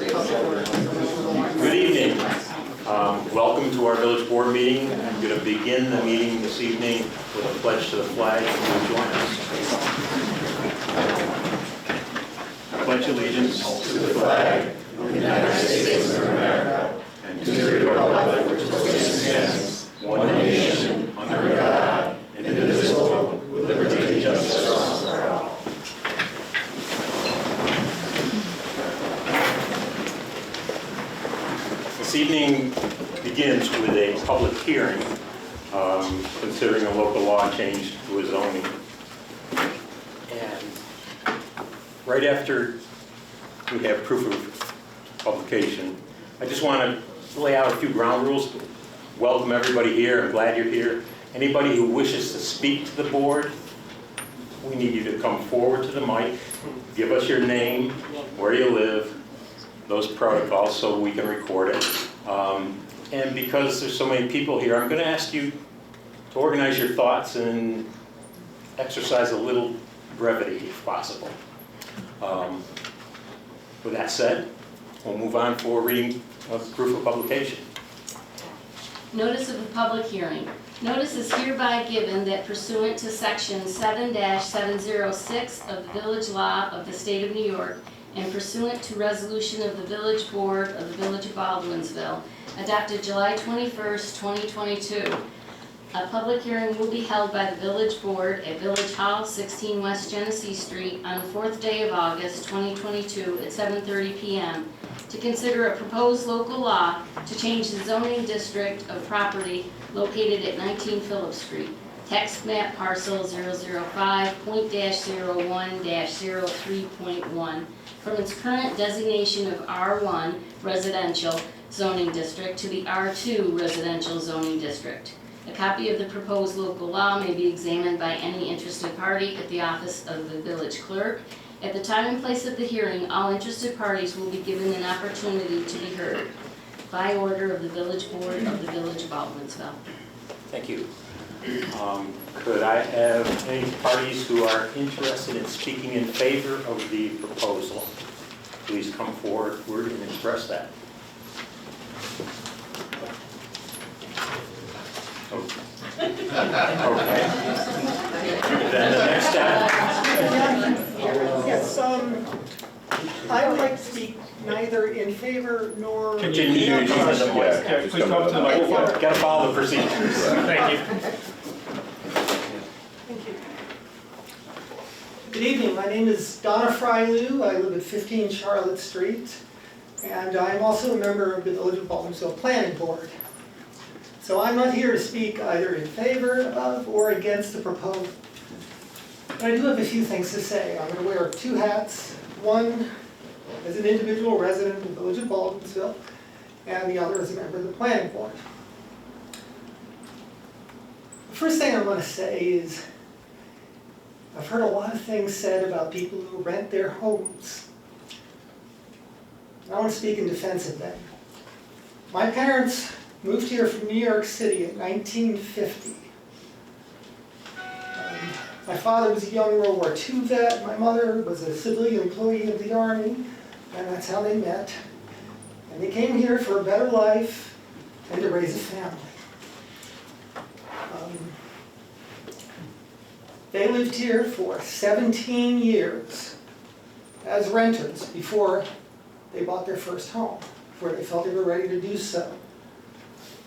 Good evening. Welcome to our village board meeting. I'm going to begin the meeting this evening with a pledge to the flag. Will you join us? I pledge allegiance to the flag of the United States of America and to the republic which stands one nation under God, indivisible, with liberty and justice for all. This evening begins with a public hearing considering a local law change to a zoning. And right after we have proof of publication, I just want to lay out a few ground rules. Welcome everybody here. I'm glad you're here. Anybody who wishes to speak to the board, we need you to come forward to the mic, give us your name, where you live, those protocols so we can record it. And because there's so many people here, I'm going to ask you to organize your thoughts and exercise a little brevity if possible. With that said, we'll move on for reading of proof of publication. Notice of the public hearing. Notice is hereby given that pursuant to Section 7-706 of the Village Law of the State of New York and pursuant to resolution of the Village Board of the Village of Baldwinsville, adopted July 21st, 2022, a public hearing will be held by the Village Board at Village Hall, 16 West Genesee Street on the 4th day of August, 2022 at 7:30 p.m. to consider a proposed local law to change the zoning district of property located at 19 Phillips Street, text map parcel 005.01-03.1, from its current designation of R1 residential zoning district to the R2 residential zoning district. A copy of the proposed local law may be examined by any interested party at the office of the village clerk. At the time and place of the hearing, all interested parties will be given an opportunity to be heard by order of the Village Board of the Village of Baldwinsville. Thank you. Could I have any parties who are interested in speaking in favor of the proposal? Please come forward and express that. Okay. Then the next step. Yes, I would like to speak neither in favor nor... Can you use the mic? Please come to the microphone. Got to follow the procedures. Thank you. Thank you. Good evening, my name is Donna Frylew. I live at 15 Charlotte Street, and I'm also a member of the Village of Baldwinsville Planning Board. So I'm not here to speak either in favor of or against the proposal. But I do have a few things to say. I'm going to wear two hats, one as an individual resident of the Village of Baldwinsville, and the other as a member of the Planning Board. The first thing I want to say is I've heard a lot of things said about people who rent their homes. I want to speak in defense of them. My parents moved here from New York City in 1950. My father was a young World War II vet. My mother was a civilian employee of the Army, and that's how they met. And they came here for a better life and to raise a family. They lived here for 17 years as renters before they bought their first home, before they felt they were ready to do so.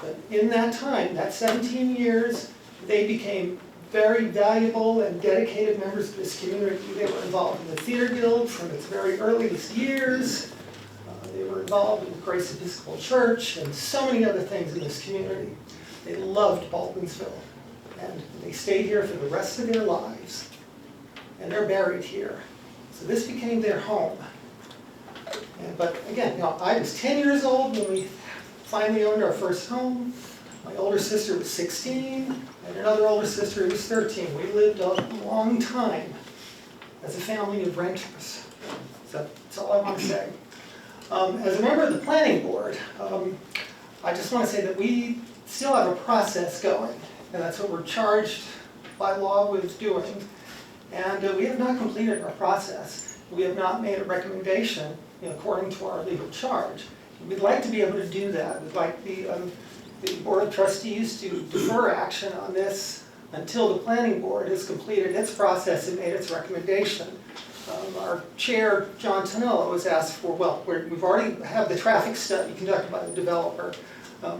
But in that time, that 17 years, they became very valuable and dedicated members of this community. They were involved in the Theater Guild from its very earliest years. They were involved in the Grace Episcopal Church and so many other things in this community. They loved Baldwinsville, and they stayed here for the rest of their lives. And they're buried here. So this became their home. But again, I was 10 years old when we finally owned our first home. My older sister was 16, and another older sister who was 13. We lived a long time as a family of renters. So that's all I want to say. As a member of the Planning Board, I just want to say that we still have a process going, and that's what we're charged by law with doing. And we have not completed our process. We have not made a recommendation according to our legal charge. We'd like to be able to do that. We'd like the Board of Trustees to defer action on this until the Planning Board has completed its process and made its recommendation. Our chair, John Tonello, has asked for, well, we've already have the traffic study conducted by the developer.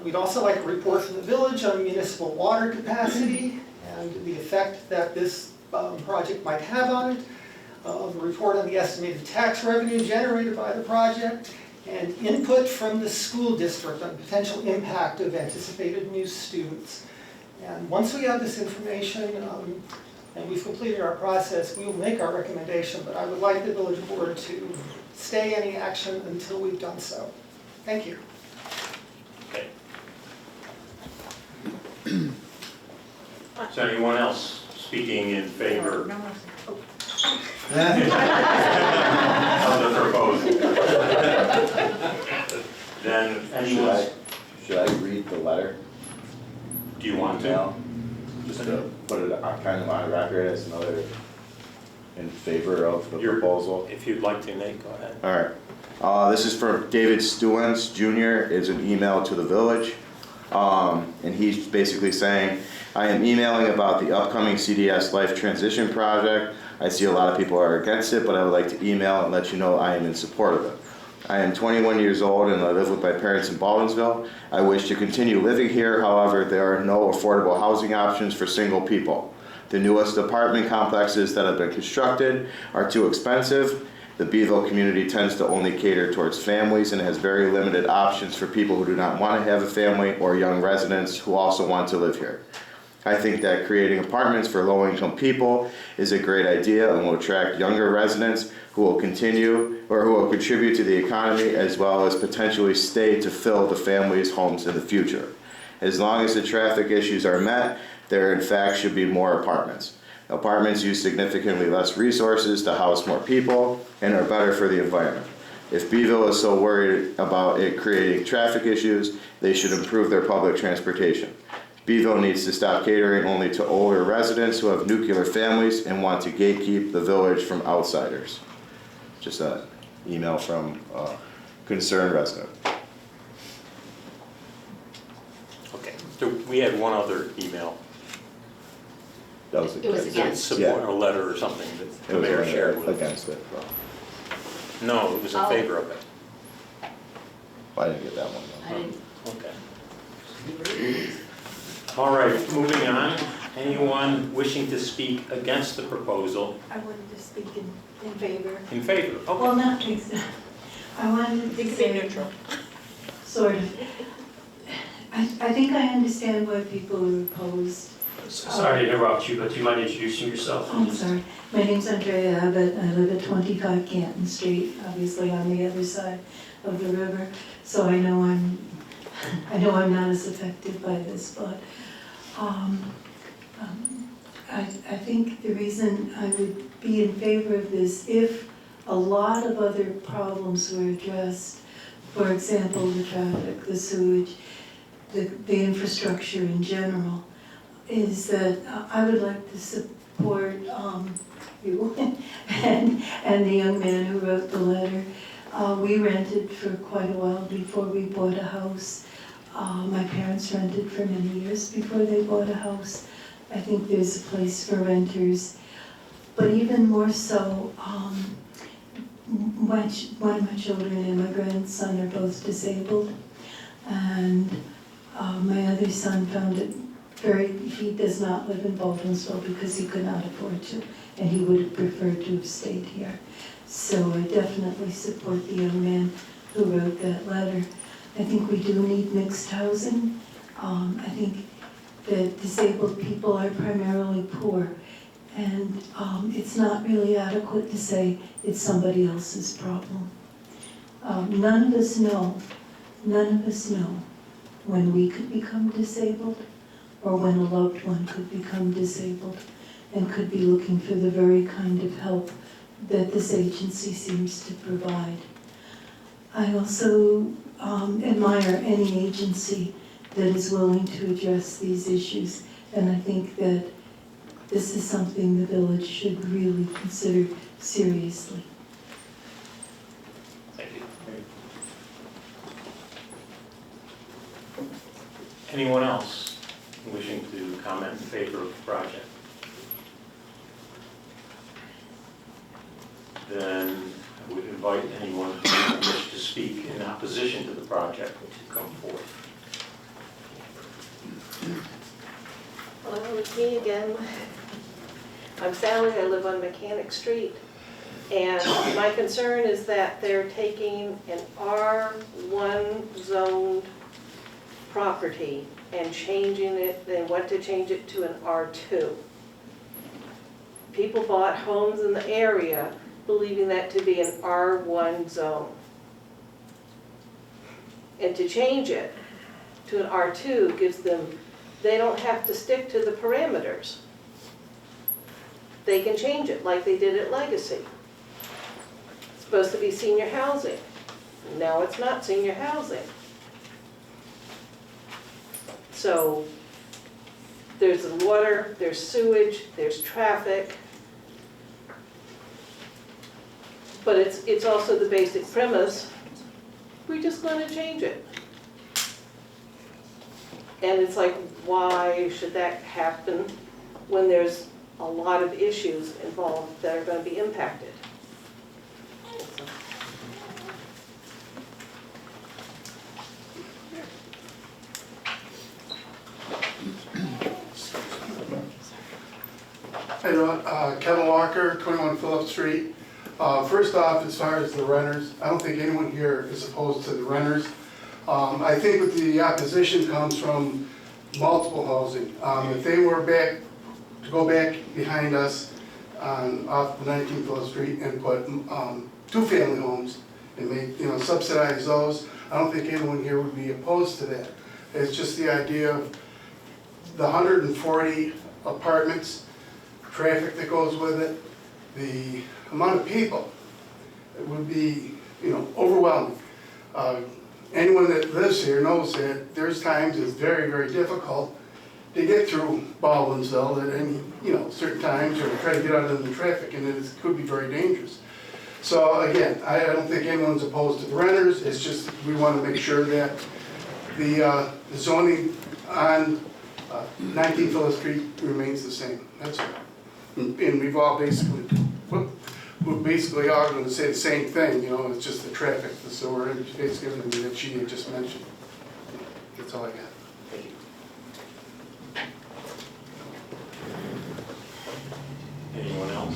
We'd also like a report from the village on municipal water capacity and the effect that this project might have on it. A report on the estimated tax revenue generated by the project, and input from the school district on potential impact of anticipated new students. And once we have this information, and we've completed our process, we will make our recommendation, but I would like the village board to stay any action until we've done so. Thank you. Okay. Is there anyone else speaking in favor of the proposal? Then anyone, Should I read the letter? do you want to? Email? Just to put it kind of on record as another in favor of the proposal. If you'd like to, Nate, go ahead. All right. This is from David Stewens Jr. It's an email to the village. And he's basically saying, I am emailing about the upcoming CDS Life Transition Project. I see a lot of people are against it, but I would like to email and let you know I am in support of it. I am 21 years old and I live with my parents in Baldwinsville. I wish to continue living here, however, there are no affordable housing options for single people. The newest apartment complexes that have been constructed are too expensive. The Beeville community tends to only cater towards families and has very limited options for people who do not want to have a family or young residents who also want to live here. I think that creating apartments for low-income people is a great idea and will attract younger residents who will continue or who will contribute to the economy as well as potentially stay to fill the families' homes in the future. As long as the traffic issues are met, there in fact should be more apartments. Apartments use significantly less resources to house more people and are better for the environment. If Beeville is so worried about it creating traffic issues, they should improve their public transportation. Beeville needs to stop catering only to older residents who have nuclear families and want to gatekeep the village from outsiders. Just an email from a concerned resident. Okay, so we had one other email. That was It was against. Support, a letter or something that the mayor shared with us. Against it. Well, No, it was in favor of it. I didn't get that one. I didn't. Okay. All right, moving on. Anyone wishing to speak against the proposal? I wanted to speak in favor. In favor? Well, Okay. not exactly. I wanted to say neutral. Sort of. I think I understand why people are opposed. Sorry to interrupt you, but do you mind introducing yourself? I'm sorry. My name's Andrea Abbott. I live at 25 Canton Street, obviously on the other side of the river. So I know I'm not as affected by this, but I think the reason I would be in favor of this, if a lot of other problems were addressed, for example, the traffic, the sewage, the infrastructure in general, is that I would like to support you and the young man who wrote the letter. We rented for quite a while before we bought a house. My parents rented for many years before they bought a house. I think there's a place for renters. But even more so, one of my children and my grandson are both disabled. And my other son found it he does not live in Baldwinsville because he could not afford to, and he would have preferred to have stayed here. So I definitely support the young man who wrote that letter. I think we do need mixed housing. I think that disabled people are primarily poor, and it's not really adequate to say it's somebody else's problem. None of us know when we could become disabled or when a loved one could become disabled and could be looking for the very kind of help that this agency seems to provide. I also admire any agency that is willing to address these issues, and I think that this is something the village should really consider seriously. Thank you. Anyone else wishing to comment in favor of the project? Then I would invite anyone who wishes to speak in opposition to the project to come forth. Hello, it's me again. I'm Sally, I live on Mechanic Street. And my concern is that they're taking an R1 zoned property and changing it, they want to change it to an R2. People bought homes in the area believing that to be an R1 zone. And to change it to an R2 gives them, they don't have to stick to the parameters. They can change it like they did at Legacy. It's supposed to be senior housing. Now it's not senior housing. So there's the water, there's sewage, there's traffic. But it's also the basic premise, we're just going to change it. And it's like, why should that happen when there's a lot of issues involved that are going to be impacted? Hey, Kevin Walker, 21 Phillips Street. First off, as far as the renters, I don't think anyone here is opposed to the renters. I think that the opposition comes from multiple housing. If they were to go back behind us off 19 Phillips Street and put two-family homes and make, subsidize those, I don't think anyone here would be opposed to that. It's just the idea of the 140 apartments, traffic that goes with it, the amount of people, it would be, overwhelming. Anyone that lives here knows that there's times it's very, very difficult to get through Baldwinsville at any, certain times, or to try to get out of the traffic, and it could be very dangerous. So again, I don't think anyone's opposed to the renters. It's just we want to make sure that the zoning on 19 Phillips Street remains the same. That's it. And we've all we're basically all going to say the same thing, it's just the traffic, the sewer, and basically everything that she had just mentioned. That's all I got. Thank you. Anyone else?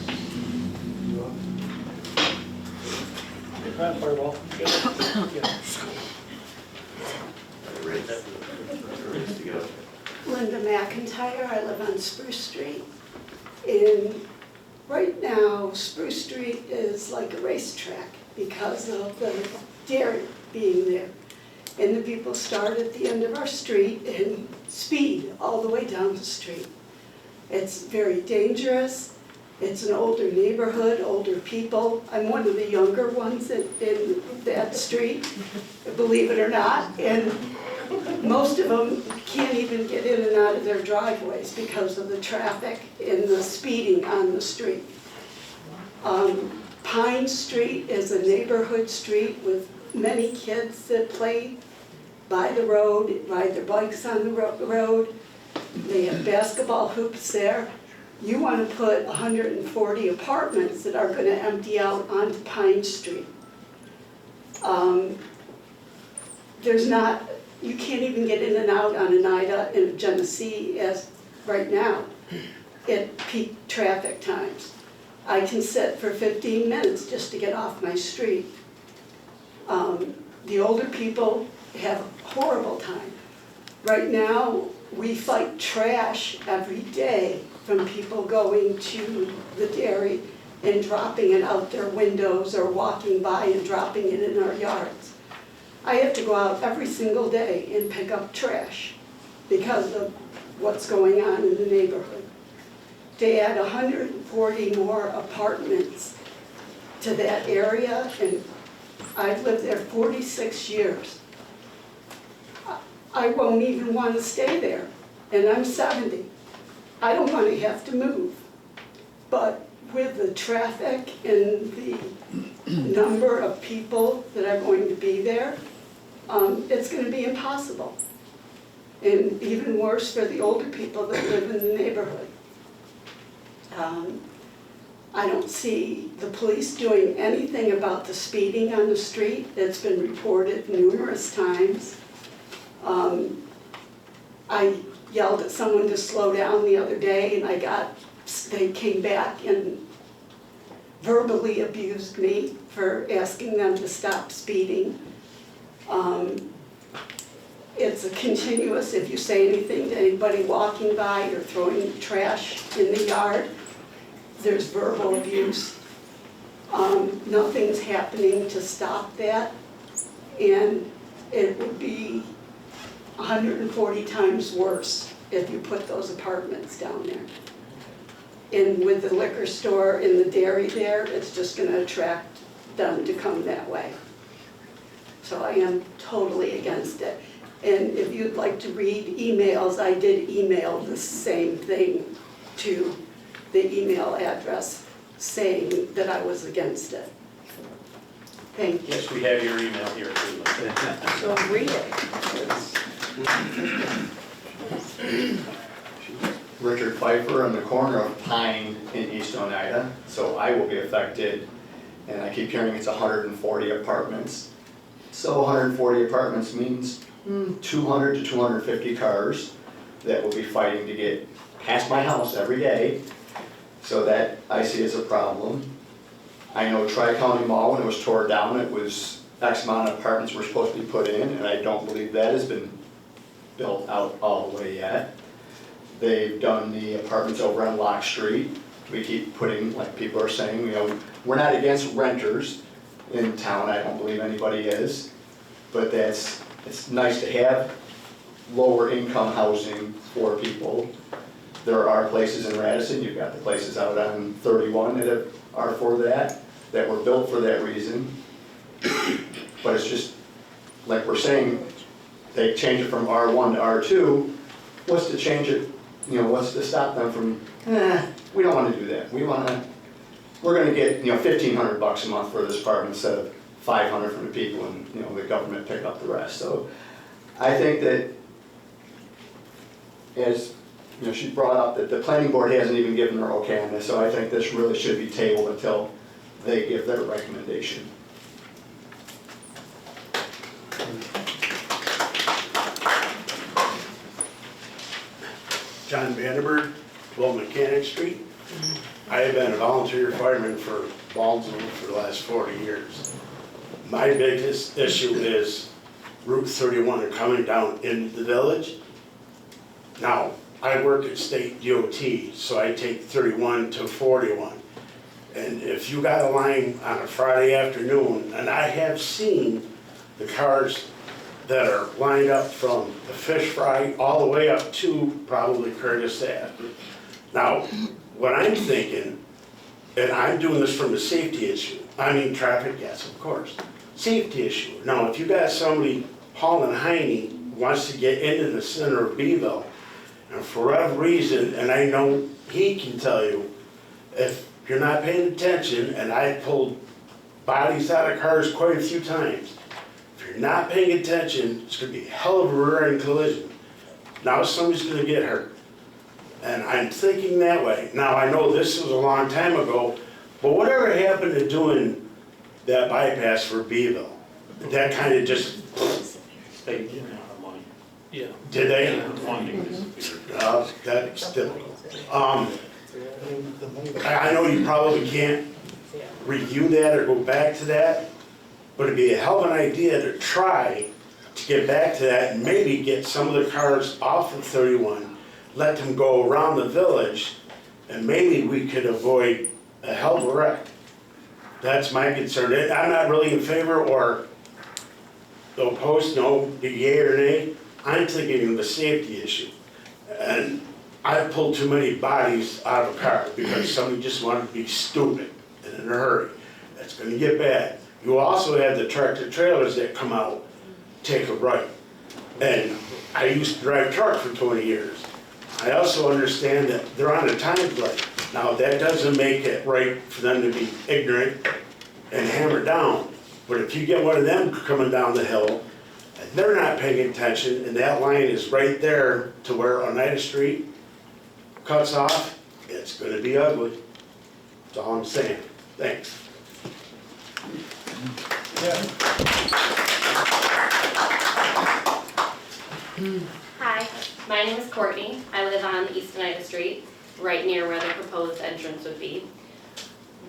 Linda McIntyre, I live on Spruce Street. And right now, Spruce Street is like a racetrack because of the dairy being there. And the people start at the end of our street and speed all the way down the street. It's very dangerous. It's an older neighborhood, older people. I'm one of the younger ones in that street, believe it or not. And most of them can't even get in and out of their driveways because of the traffic and the speeding on the street. Pine Street is a neighborhood street with many kids that play by the road, ride their bikes on the road. They have basketball hoops there. You want to put 140 apartments that are going to empty out onto Pine Street. You can't even get in and out on Oneida and Genesee as right now at peak traffic times. I can sit for 15 minutes just to get off my street. The older people have a horrible time. Right now, we fight trash every day from people going to the dairy and dropping it out their windows or walking by and dropping it in our yards. I have to go out every single day and pick up trash because of what's going on in the neighborhood. To add 140 more apartments to that area, and I've lived there 46 years. I won't even want to stay there, and I'm 70. I don't want to have to move. But with the traffic and the number of people that are going to be there, it's going to be impossible. And even worse for the older people that live in the neighborhood. I don't see the police doing anything about the speeding on the street. It's been reported numerous times. I yelled at someone to slow down the other day, and they came back and verbally abused me for asking them to stop speeding. It's a continuous, if you say anything to anybody walking by or throwing trash in the yard, there's verbal abuse. Nothing's happening to stop that, and it would be 140 times worse if you put those apartments down there. And with the liquor store and the dairy there, it's just going to attract them to come that way. So I am totally against it. And if you'd like to read emails, I did email the same thing to the email address saying that I was against it. Thank you. Yes, we have your email here too. So read it. Richard Pfeiffer on the corner of Pine in East Oneida, so I will be affected. And I keep hearing it's 140 apartments. So 140 apartments means 200 to 250 cars that will be fighting to get past my house every day. So that I see as a problem. I know Tri-County Mall, when it was tore down, it was X amount of apartments were supposed to be put in, and I don't believe that has been built out all the way yet. They've done the apartments over on Lock Street. We keep putting, like people are saying, we're not against renters in town. I don't believe anybody is. But it's nice to have lower income housing for people. There are places in Radisson, you've got the places out on 31 that are for that were built for that reason. But it's just, like we're saying, they change it from R1 to R2. What's to change it, what's to stop them from, we don't want to do that. We're going to get, $1,500 a month for this apartment instead of $500 from the people, and, the government pick up the rest. So I think that, as she brought up that the planning board hasn't even given their okay on this, so I think this really should be tabled until they give their recommendation. John Vandenberg, 12 Mechanic Street. I have been a volunteer fireman for Baldwin for the last 40 years. My biggest issue is Route 31 and coming down into the village. Now, I work at state DOT, so I take 31 to 41. And if you got a line on a Friday afternoon, and I have seen the cars that are lined up from the fish fry all the way up to probably Curtis Ave. Now, what I'm thinking, and I'm doing this from a safety issue, traffic, yes, of course, safety issue. Now, if you got somebody hauling Heine wants to get into the center of Beeville, and for whatever reason, and I know he can tell you, if you're not paying attention, and I pulled bodies out of cars quite a few times, if you're not paying attention, it's going to be a hell of a rear-end collision. Now somebody's going to get hurt. And I'm thinking that way. Now I know this was a long time ago, but whatever happened to doing that bypass for Beeville? That kind of just... They didn't have money. Yeah. Did they? Funding disappeared. That's typical. I know you probably can't review that or go back to that, but it'd be a hell of an idea to try to get back to that and maybe get some of the cars off of 31, let them go around the village, and maybe we could avoid a hell of a wreck. That's my concern. I'm not really in favor or opposed, no, be yay or nay. I'm thinking of a safety issue. And I've pulled too many bodies out of a car because somebody just wanted to be stupid and in a hurry. That's going to get bad. You also have the tractor trailers that come out, take a right. And I used to drive truck for 20 years. I also understand that they're on a time delay. Now that doesn't make it right for them to be ignorant and hammer down. But if you get one of them coming down the hill, and they're not paying attention, and that line is right there to where Oneida Street cuts off, it's gonna be ugly. That's all I'm saying. Thanks. Hi, my name is Courtney. I live on East Oneida Street, right near where the proposed entrance would be.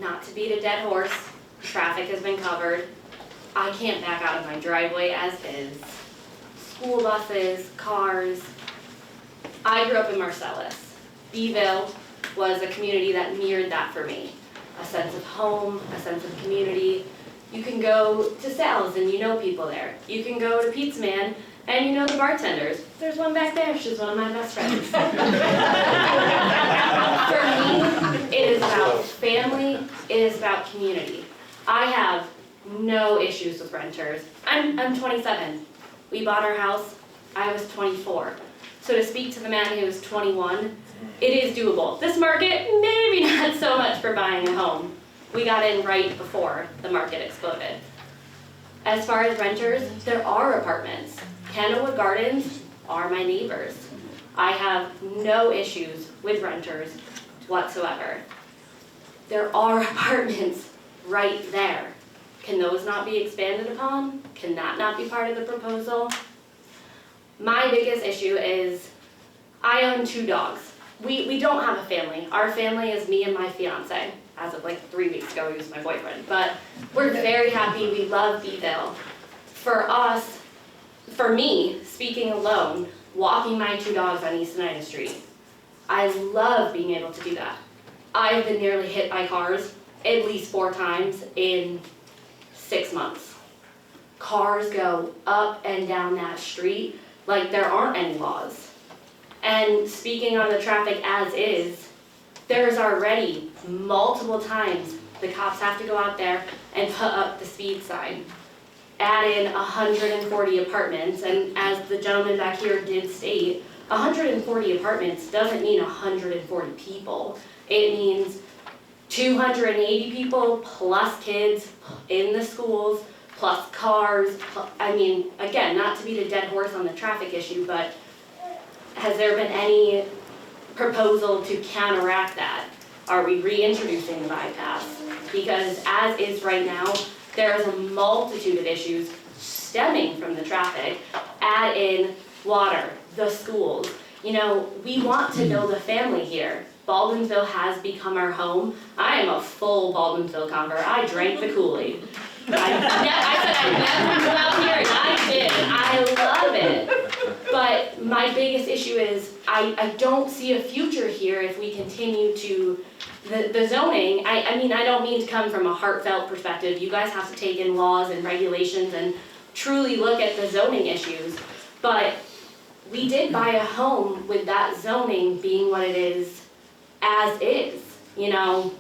Not to beat a dead horse, traffic has been covered. I can't back out of my driveway as is. School buses, cars. I grew up in Marcellus. Beeville was a community that mirrored that for me. A sense of home, a sense of community. You can go to Sal's and you know people there. You can go to Pizza Man and you know the bartenders. There's one back there, she's one of my best friends. For me, it is about family, it is about community. I have no issues with renters. I'm 27. We bought our house, I was 24. So to speak to the man who was 21, it is doable. This market, maybe not so much for buying a home. We got in right before the market exploded. As far as renters, there are apartments. Candlewood Gardens are my neighbors. I have no issues with renters whatsoever. There are apartments right there. Can those not be expanded upon? Can that not be part of the proposal? My biggest issue is I own 2 dogs. We don't have a family. Our family is me and my fiance. As of like 3 weeks ago, he was my boyfriend. But we're very happy. We love Beeville. For us, for me, speaking alone, walking my 2 dogs on East Oneida Street, I love being able to do that. I've been nearly hit by cars at least 4 times in 6 months. Cars go up and down that street like there aren't any laws. And speaking on the traffic as is, there's already multiple times the cops have to go out there and put up the speed sign. Add in 140 apartments, and as the gentleman back here did state, 140 apartments doesn't mean 140 people. It means 280 people plus kids in the schools, plus cars. I mean, again, not to beat a dead horse on the traffic issue, but has there been any proposal to counteract that? Are we reintroducing the bypass? Because as is right now, there is a multitude of issues stemming from the traffic. Add in water, the schools. You know, we want to build a family here. Baldwinsville has become our home. I am a full Baldwinsville convert. I drank the Kool-Aid. I said I'd never move out here, and I did. I love it. But my biggest issue is I don't see a future here if we continue to, the zoning, I mean, I don't mean to come from a heartfelt perspective. You guys have to take in laws and regulations and truly look at the zoning issues. But we did buy a home with that zoning being what it is as is. You know,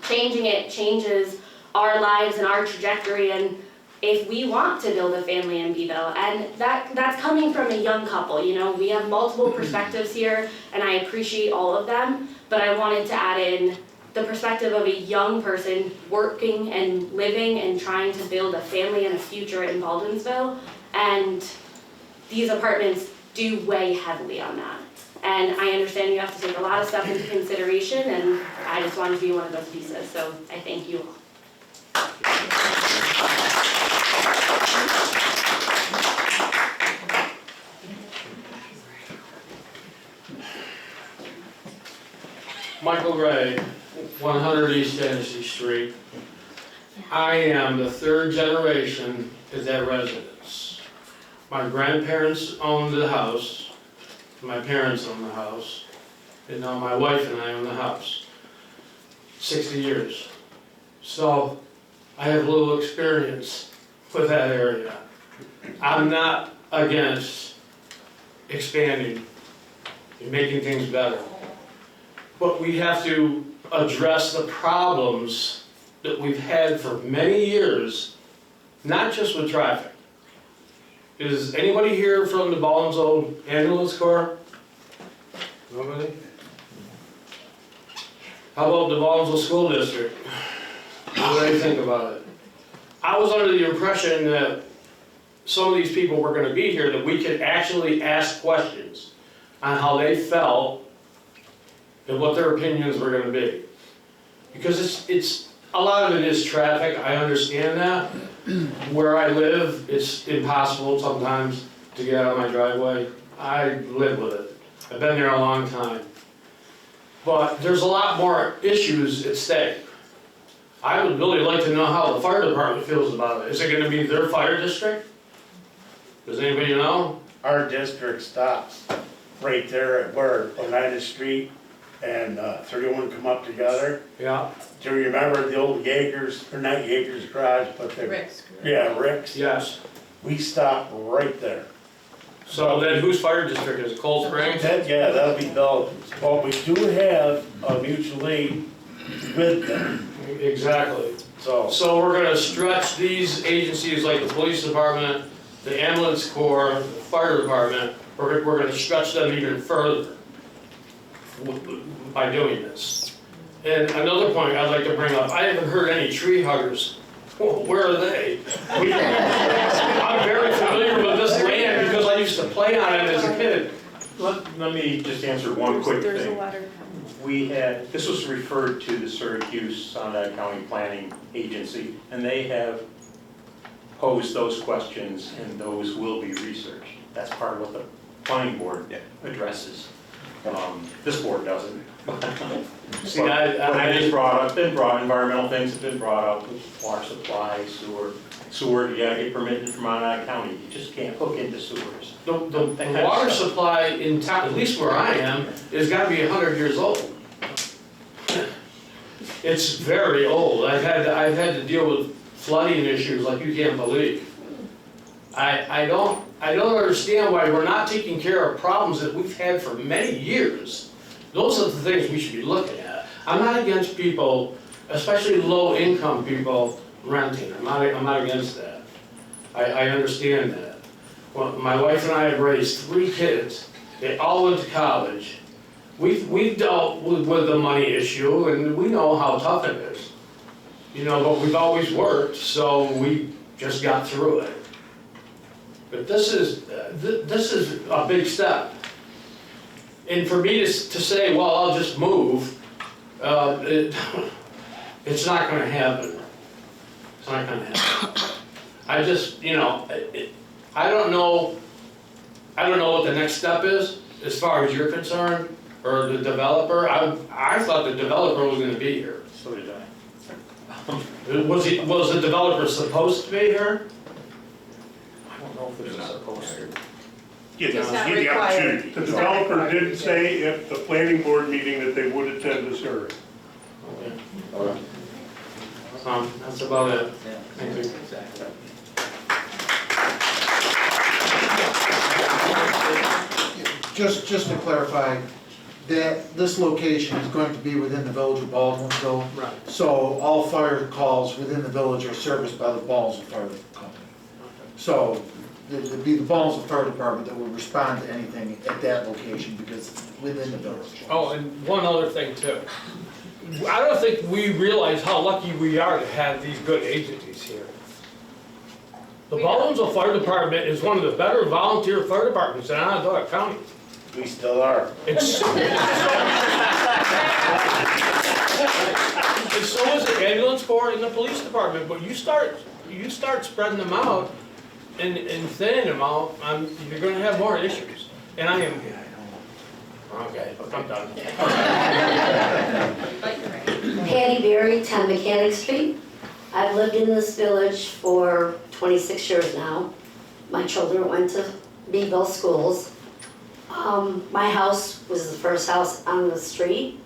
changing it changes our lives and our trajectory, and if we want to build a family in Beeville, and that's coming from a young couple, you know, we have multiple perspectives here, and I appreciate all of them, but I wanted to add in the perspective of a young person working and living and trying to build a family and a future in Baldwinsville, and these apartments do weigh heavily on that. And I understand you have to take a lot of stuff into consideration, and I just wanted to be one of those pieces, so I thank you all. Michael Ray, 100 East Tennessee Street. I am the 3rd generation to that residence. My grandparents owned the house, my parents owned the house, and now my wife and I own the house. 60 years. So I have a little experience with that area. I'm not against expanding and making things better. But we have to address the problems that we've had for many years, not just with traffic. Is anybody here from the Baldwinsville Ambulance Corps? Nobody? How about the Baldwinsville School District? What do they think about it? I was under the impression that some of these people were gonna be here, that we could actually ask questions on how they felt and what their opinions were gonna be. Because it's, a lot of it is traffic, I understand that. Where I live, it's impossible sometimes to get out of my driveway. I live with it. I've been there a long time. But there's a lot more issues at stake. I would really like to know how the fire department feels about it. Is it gonna be their fire district? Does anybody know? Our district stops right there at where Oneida Street and 31 come up together. Yeah. Do you remember the old Jaegers, or not Jaegers garage, but the... Rick's. Yeah, Rick's. Yes. We stop right there. So then whose fire district is it? Cold Springs? Yeah, that'll be Belgium's. But we do have a mutual aid with them, Exactly. so. So we're gonna stretch these agencies like the police department, the ambulance corps, the fire department, we're gonna stretch them even further by doing this. And another point I'd like to bring up, I haven't heard any tree huggers. Where are they? I'm very familiar with this land because I used to play on it as a kid. Let me just answer one quick There's a thing. letter. We had, this was referred to the Syracuse County Planning Agency, and they have posed those questions, and those will be researched. That's part of what the planning board addresses. This board doesn't. See, But it is environmental things have been brought up, water supply, sewer, you gotta get permitted from Onondaga County, you just can't hook into sewers. The water supply in town, at least where I am, has got to be 100 years old. It's very old. I've had to deal with flooding issues like you can't believe. I don't understand why we're not taking care of problems that we've had for many years. Those are the things we should be looking at. I'm not against people, especially low-income people, renting. I'm not against that. I understand that. Well, my wife and I have raised 3 kids. They all went to college. We've dealt with the money issue, and we know how tough it is. You know, but we've always worked, so we just got through it. But this is a big step. And for me to say, well, I'll just move, it's not going to happen. It's not going to happen. I just, you know, I don't know what the next step is as far as you're concerned, or the developer. I thought the developer was going to be here. So did I. Was the developer supposed to be here? I don't know if it was supposed to. Give It's not the required. opportunity. The developer did say at the planning board meeting that they would attend this hearing. Okay. That's about it. Thank you. Just to clarify, that this location is going to be within the village of Baldwinsville. Right. So all fire calls within the village are serviced by the Baldwinsville Fire Company. So it'd be the Baldwinsville Fire Department that will respond to anything at that location because it's within the village. Oh, and one other thing too. I don't think we realize how lucky we are to have these good agencies here. The Baldwinsville Fire Department is one of the better volunteer fire departments in Onondaga County. We still are. And so is the ambulance corps and the police department, but you start spreading them out and thinning them out, you're gonna have more issues. And I am, okay, I'm done. Patty Berry, 10 Mechanic Street. I've lived in this village for 26 years now. My children went to Beeville schools. My house was the first house on the street.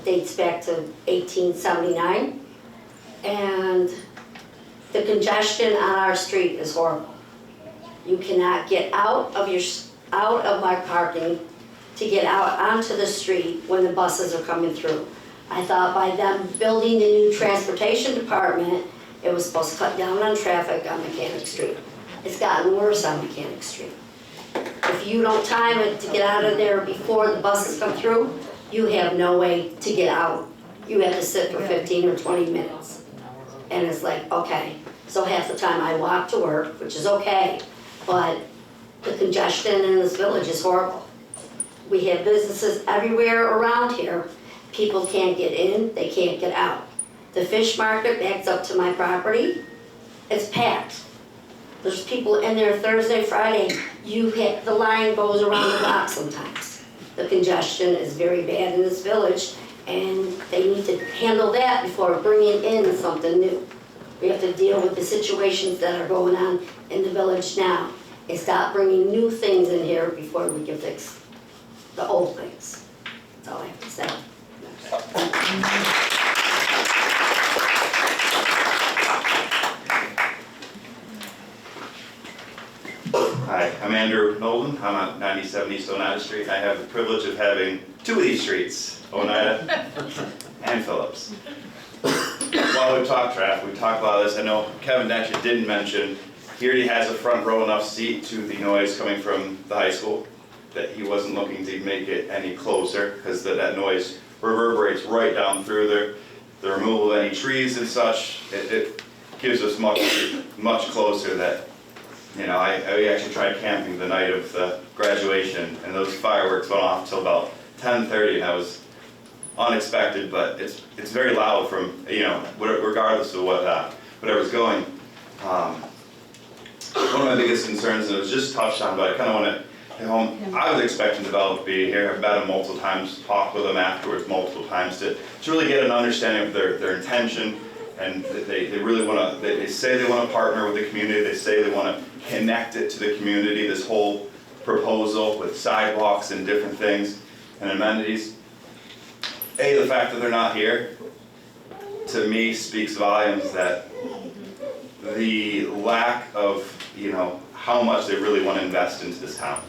Dates back to 1879. And the congestion on our street is horrible. You cannot get out of my parking to get out onto the street when the buses are coming through. I thought by them building the new transportation department, it was supposed to cut down on traffic on Mechanic Street. It's gotten worse on Mechanic Street. If you don't time it to get out of there before the buses come through, you have no way to get out. You have to sit for 15 or 20 minutes. And it's like, okay, so half the time I walk to work, which is okay, but the congestion in this village is horrible. We have businesses everywhere around here. People can't get in, they can't get out. The fish market backs up to my property. It's packed. There's people in there Thursday, Friday. The line goes around the block sometimes. The congestion is very bad in this village, and they need to handle that before bringing in something new. We have to deal with the situations that are going on in the village now, and stop bringing new things in here before we can fix the old things. That's all I have to say. Hi, I'm Andrew Nolan. I'm at 97 East Oneida Street. I have the privilege of having two of these streets, Oneida and Phillips. While we talk traffic, we talk about this. I know Kevin actually didn't mention, he already has a front row enough seat to the noise coming from the high school that he wasn't looking to make it any closer, because that noise reverberates right down through there. The removal of any trees and such, it gives us much closer that, you know, I actually tried camping the night of the graduation, and those fireworks went off till about 10:30, and that was unexpected, but it's very loud from, you know, regardless of whatever's going. One of my biggest concerns, and it was just touched on, but I kind of want to hit home. I was expecting the developer to be here. I've met him multiple times, talked with them afterwards multiple times to really get an understanding of their intention. And they really want to, they say they want to partner with the community, they say they want to connect it to the community, this whole proposal with sidewalks and different things and amenities. The fact that they're not here, to me, speaks volumes that the lack of, you know, how much they really want to invest into this town.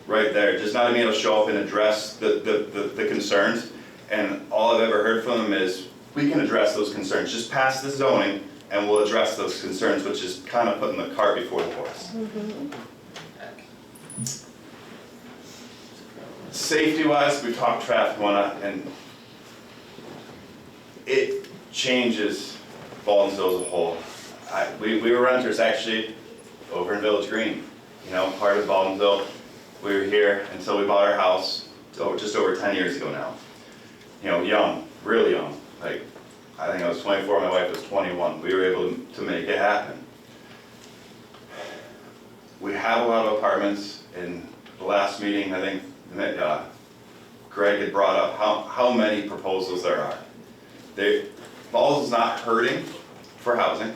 Right there, just not being able to show up and address the concerns, and all I've ever heard from them is, we can address those concerns. Just pass the zoning and we'll address those concerns, which is kind of putting the cart before the horse. Safety-wise, we talked traffic and it changes Baldwinsville as a whole. We were renters actually over in Village Green, you know, part of Baldwinsville. We were here until we bought our house just over 10 years ago now. You know, young, really young. Like, I think I was 24, my wife was 21. We were able to make it happen. We have a lot of apartments. In the last meeting, I think Greg had brought up how many proposals there are. Baldwin's not hurting for housing.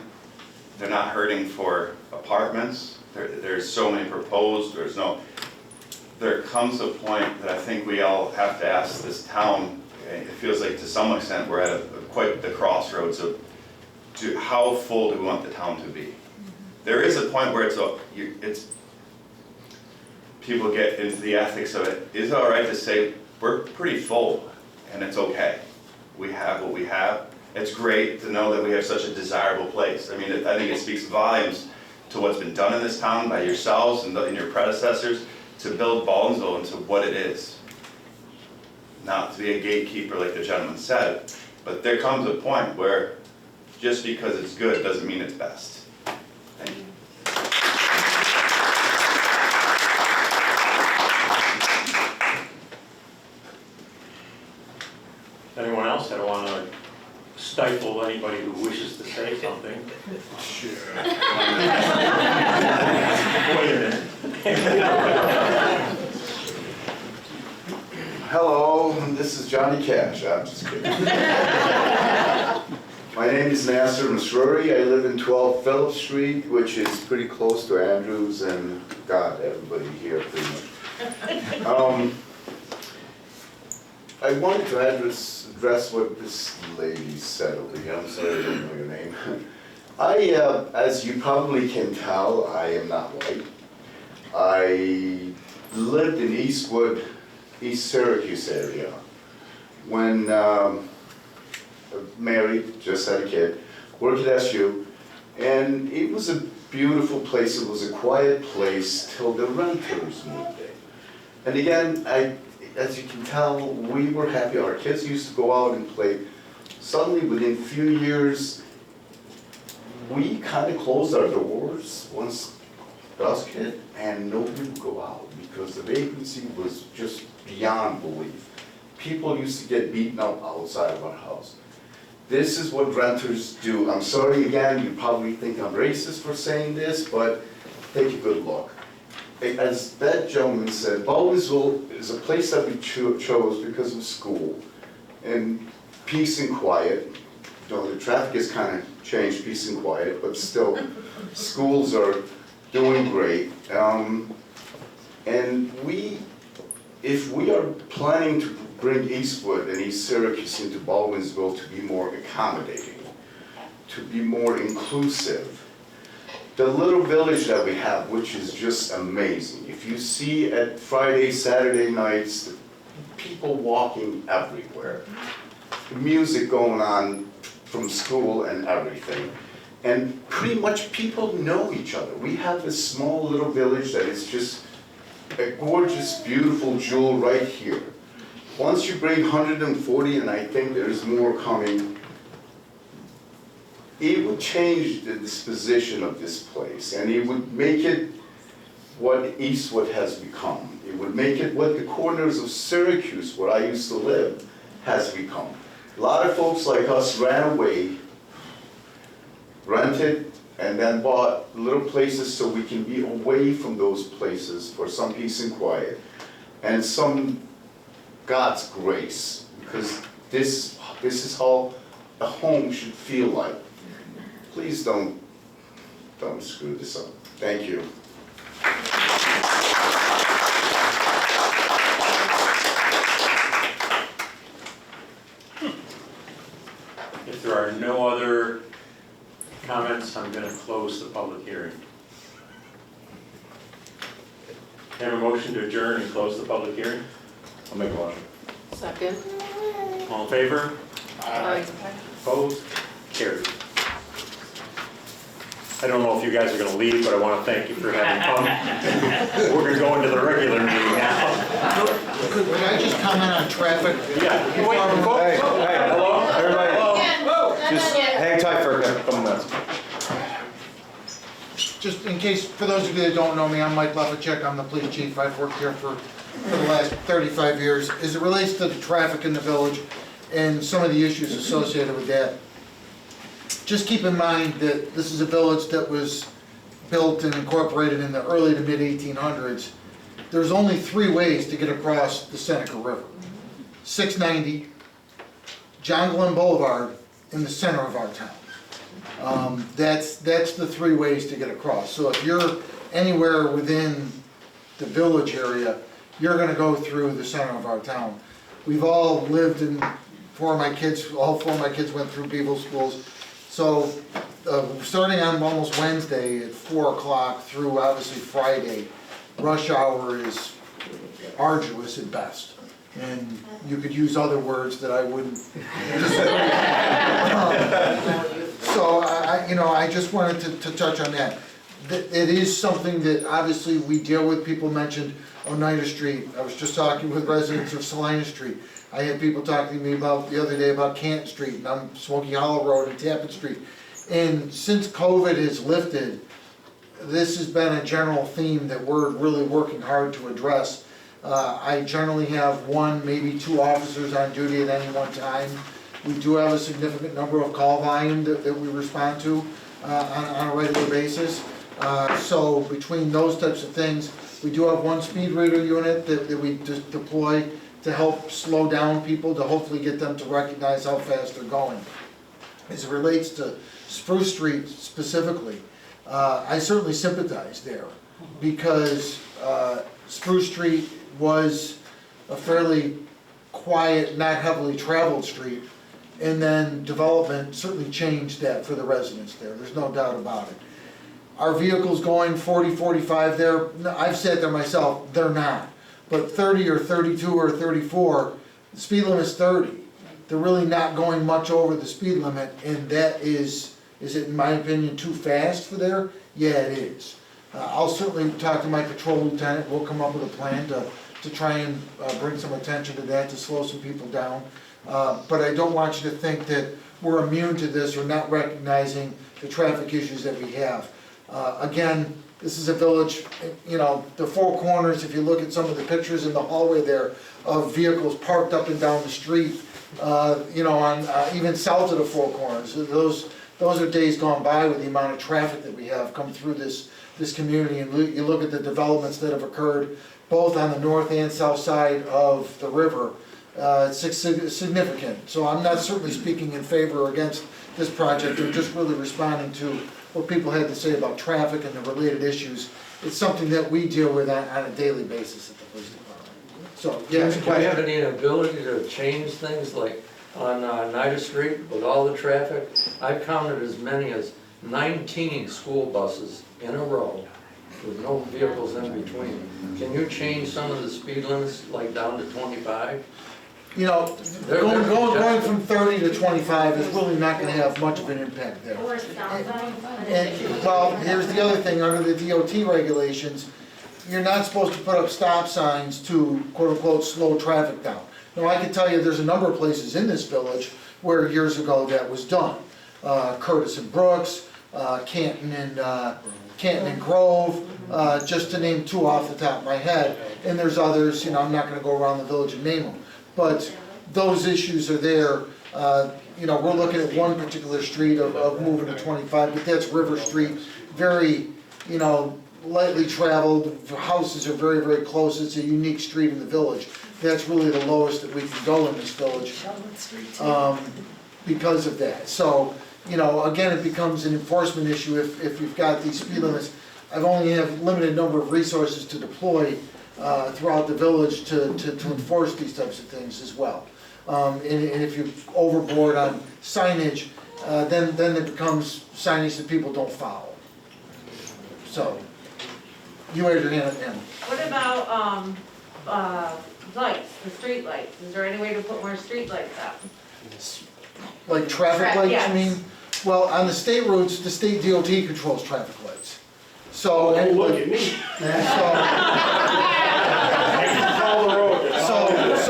They're not hurting for apartments. There's so many proposed, there comes a point that I think we all have to ask this town. It feels like to some extent we're at quite the crossroads of how full do we want the town to be. There is a point where people get into the ethics of it. Is it all right to say we're pretty full and it's okay? We have what we have. It's great to know that we have such a desirable place. I mean, I think it speaks volumes to what's been done in this town by yourselves and your predecessors to build Baldwinsville into what it is. Not to be a gatekeeper like the gentleman said, but there comes a point where just because it's good doesn't mean it's best. Thank you. Anyone else? I don't want to stifle anybody who wishes to say something. Sure. Wait a minute. Hello, this is Johnny Cash. I'm just kidding. My name is Nasser Masrouri. I live in 12 Phillips Street, which is pretty close to Andrews and God, everybody here pretty much. I wanted to address what this lady said over here. I'm sorry, I don't know your name. As you probably can tell, I am not white. I lived in Eastwood, East Syracuse area. When married, just had a kid, worked at SU, and it was a beautiful place. It was a quiet place till the renters moved in. And again, as you can tell, we were happy. Our kids used to go out and play. Suddenly, within a few years, we kind of closed our doors once dusk hit, and nobody would go out because the vacancy was just beyond belief. People used to get beaten up outside of our house. This is what renters do. I'm sorry again, you probably think I'm racist for saying this, but take a good look. As that gentleman said, Baldwinsville is a place that we chose because of school and peace and quiet. You know, the traffic has kind of changed, peace and quiet, but still, schools are doing great. And if we are planning to bring Eastwood and East Syracuse into Baldwinsville to be more accommodating, to be more inclusive, the little village that we have, which is just amazing. If you see at Friday, Saturday nights, people walking everywhere, the music going on from school and everything. And pretty much people know each other. We have this small little village that is just a gorgeous, beautiful jewel right here. Once you bring 140, and I think there's more coming, it would change the disposition of this place, and it would make it what Eastwood has become. It would make it what the corners of Syracuse, where I used to live, has become. A lot of folks like us ran away, rented, and then bought little places so we can be away from those places for some peace and quiet, and some God's grace, because this is how a home should feel like. Please don't screw this up. Thank you. If there are no other comments, I'm going to close the public hearing. Can I have a motion to adjourn and close the public hearing? I'll make a motion. Second. All in favor? Aye. Opposed? Carried. I don't know if you guys are going to leave, but I want to thank you for having come. We're going to go into the regular meeting now. Could I just comment on traffic? Yeah. Wait, Hey, hello, everybody. Hello. Just hang tight for a couple minutes. Just in case, for those of you that don't know me, I'm Mike Lefacek, I'm the police chief, I've worked here for the last 35 years. As it relates to the traffic in the village and some of the issues associated with that, just keep in mind that this is a village that was built and incorporated in the early to mid 1800s. There's only 3 ways to get across the Seneca River. 690, John Glenn Boulevard, in the center of our town. That's the 3 ways to get across. So if you're anywhere within the village area, you're gonna go through the center of our town. We've all lived in, all 4 of my kids went through Beeville schools. So starting on almost Wednesday at 4 o'clock through obviously Friday, rush hour is arduous at best. And you could use other words that I wouldn't so I just wanted to touch on that. It is something that obviously we deal with. People mentioned Oneida Street. I was just talking with residents of Salina Street. I had people talking to me about the other day about Canton Street, and I'm Smoky Hollow Road and Tappan Street. And since COVID has lifted, this has been a general theme that we're really working hard to address. I generally have 1, maybe 2 officers on duty at any one time. We do have a significant number of call volume that we respond to on a regular basis. So between those types of things, we do have 1 speed reader unit that we just deploy to help slow down people, to hopefully get them to recognize how fast they're going. As it relates to Spruce Street specifically, I certainly sympathize there, because Spruce Street was a fairly quiet, not heavily traveled street, and then development certainly changed that for the residents there, there's no doubt about it. Our vehicles going 40, 45 there, I've sat there myself, they're not. But 30 or 32 or 34, the speed limit's 30. They're really not going much over the speed limit, and that is it in my opinion too fast for there? Yeah, it is. I'll certainly talk to my patrol lieutenant, we'll come up with a plan to try and bring some attention to that, to slow some people down. But I don't want you to think that we're immune to this or not recognizing the traffic issues that we have. Again, this is a village, you know, the four corners, if you look at some of the pictures in the hallway there of vehicles parked up and down the street, you know, on even south of the four corners. Those are days gone by with the amount of traffic that we have come through this community. And you look at the developments that have occurred both on the north and south side of the river. It's significant. So I'm not certainly speaking in favor or against this project. I'm just really responding to what people had to say about traffic and the related issues. It's something that we deal with on a daily basis at the police department. So, yes. Do we have any ability to change things like on Nida Street with all the traffic? I've counted as many as 19 school buses in a row with no vehicles in between. Can you change some of the speed limits, like down to 25? You know, going from 30 to 25 is really not gonna have much of an impact there. Or stop sign. And, well, here's the other thing, under the DOT regulations, you're not supposed to put up stop signs to quote-unquote slow traffic down. Now, I can tell you there's a number of places in this village where years ago that was done. Curtis and Brooks, Canton and Grove, just to name two off the top of my head. And there's others, you know, I'm not gonna go around the village and name them. But those issues are there. You know, we're looking at one particular street of moving to 25, but that's River Street. Very, you know, lightly traveled, houses are very, very close. It's a unique street in the village. That's really the lowest that we can go in this village because of that. So, you know, again, it becomes an enforcement issue if you've got these speed limits. I've only have limited number of resources to deploy throughout the village to enforce these types of things as well. And if you're overboard on signage, then it becomes signage that people don't follow. So, you had your hand up, Ann. What about, lights, the street lights? Is there any way to put more street lights up? Like traffic lights, yes. you mean? Well, on the state routes, the state DOT controls traffic lights. So. Look at me. So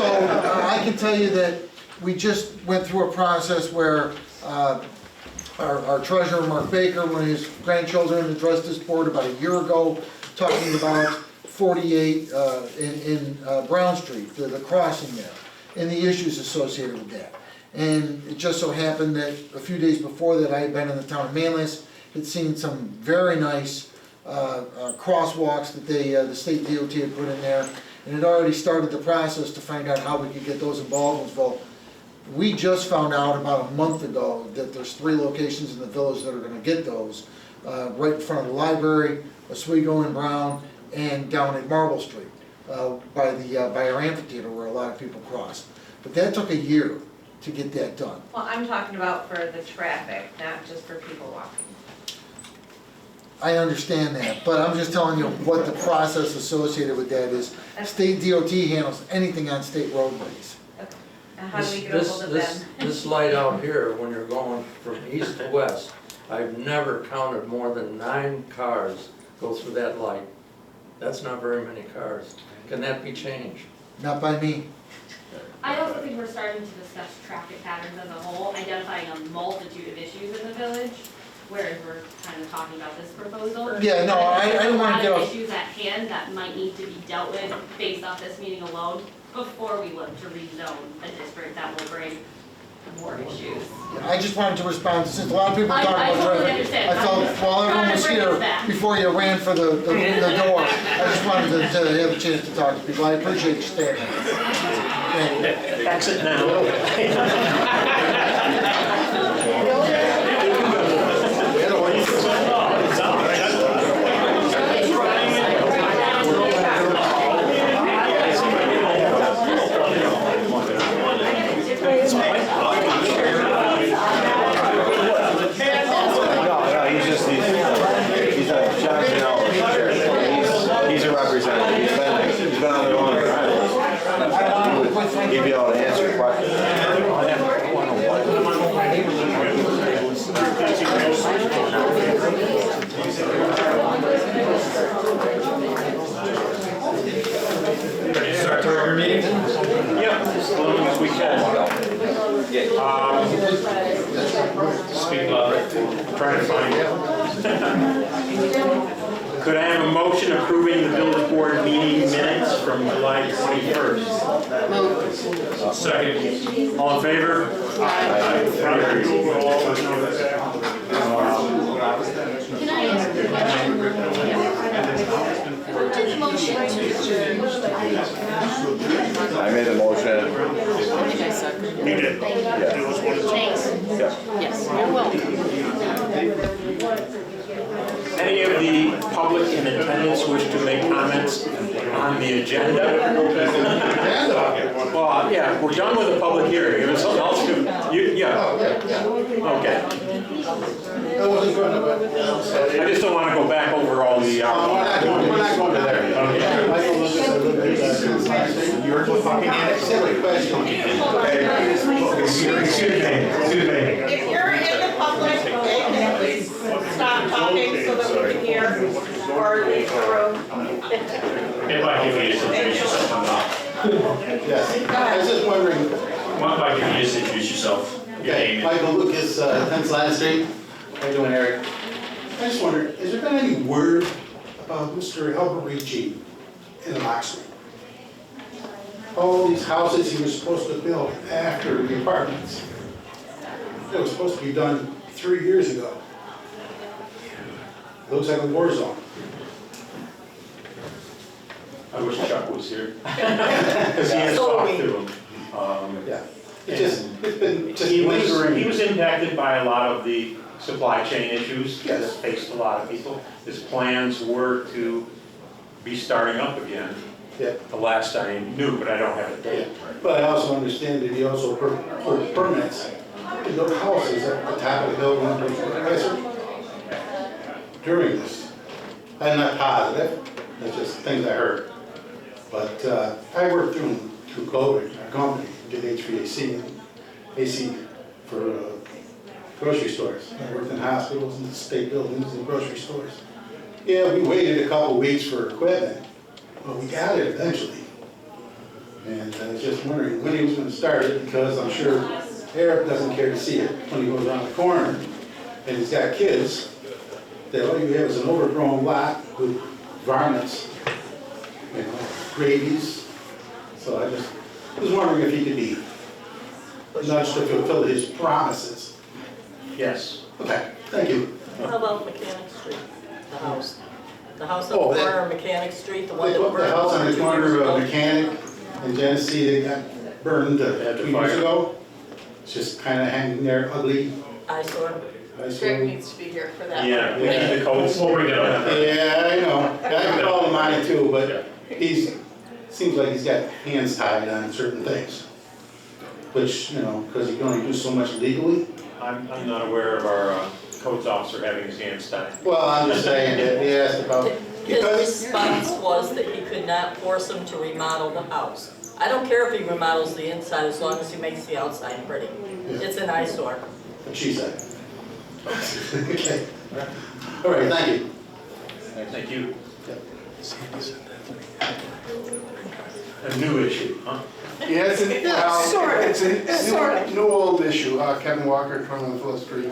I can tell you that we just went through a process where our treasurer, Mark Baker, when his grandchildren addressed this board about a year ago, talking about 48 in Brown Street, the crossing there, and the issues associated with that. And it just so happened that a few days before that, I had been in the town of Manlius, had seen some very nice crosswalks that the state DOT had put in there, and had already started the process to find out how we could get those involved. Well, we just found out about a month ago that there's 3 locations in the village that are going to get those, right in front of the library, Oswego and Brown, and down at Marble Street, by our amphitheater where a lot of people cross. But that took a year to get that done. Well, I'm talking about for the traffic, not just for people walking. I understand that, but I'm just telling you what the process associated with that is. State DOT handles anything on state roadways. Okay. And how do we get a hold of them? This light out here, when you're going from east to west, I've never counted more than 9 cars go through that light. That's not very many cars. Can that be changed? Not by me. I also think we're starting to discuss traffic patterns as a whole, identifying a multitude of issues in the village, whereas we're kind of talking about this proposal. Yeah, no, I don't want to get There's a lot of off. issues at hand that might need to be dealt with based off this meeting alone before we look to rezone a district that will bring more issues. I just wanted to respond, since a lot of people talk about I totally traffic. understand. I felt while everyone was Trying to bring here, us back. before you ran for the door, I just wanted to have a chance to talk to people. I appreciate you staying here. Thank you. Exit now. He's a representative. He's been on the owner. He'd be able to answer questions. trying to find it. Could I have a motion approving the village board meeting minutes from July 21st? Second. All in favor? Aye. Can I ask you a question? Who did the motion to adjourn? I made a motion. You did. Thanks. Yes, you're welcome. Any of the public in attendance wish to make comments on the agenda? Well, yeah, we're done with the public hearing. If there's something else, okay. I wasn't going to, but. I just don't want to go back over all the. We're not going to there. You're talking in a silly question. Excuse me. If you're in the public, they can please stop talking so that we can hear, or leave the room. If I give you just introduce yourself, I'm not. Yes, I was just wondering, Why don't you just introduce yourself? Your okay, name. Michael Lucas, 10th Line Street. How you doing, Eric? I just wondered, has there been any word about Mr. Alberici in the Lock Street? All these houses he was supposed to build after the apartments. It was supposed to be done 3 years ago. Looks like a war zone. I wish Chuck was here. Because he has talked to him. Yeah. It's been just He lingering. was impacted by a lot of the supply chain issues that Yes. faced a lot of people. His plans were to be starting up again. Yeah. The last I knew, but I don't have a date. But I also understand that he also pulled permits to build houses at the top of the hill when during this. I'm not positive, that's just things I heard. But I worked through COVID, our company, did HVAC and AC for grocery stores. I worked in hospitals and state buildings and grocery stores. Yeah, we waited a couple weeks for equipment, but we got it eventually. And I was just wondering when he was going to start it, because I'm sure Eric doesn't care to see it when he goes around the corner. And he's got kids that all you have is an overgrown lot with varmints, gravies. So I just was wondering if he could be nudged to fulfill his promises. Yes. Okay, thank you. How about Mechanic Street, the house? The house on Oh, the that- corner of Mechanic Street, the one that The burned. house on the 2 corner years of ago? Mechanic and Genesee that got burned Had 2 the years fire. ago. It's just kind of hanging there, ugly. Eyesore. Eyesore. needs to be here for that. Yeah, we need the codes. We'll bring it up. Yeah, I know. I can call him on it too, but seems like he's got hands tied on certain things. Which, because he can only do so much legally. I'm not aware of our codes officer having his hands tied. Well, I'm just saying that he asked about, His because, response was that he could not force him to remodel the house. I don't care if he remodels the inside as long as he makes the outside pretty. It's an eyesore. what she said. Okay. All right, thank you. Thank you. A new issue, huh? Yeah, it's a new old issue. Kevin Walker, 21 Phillip Street.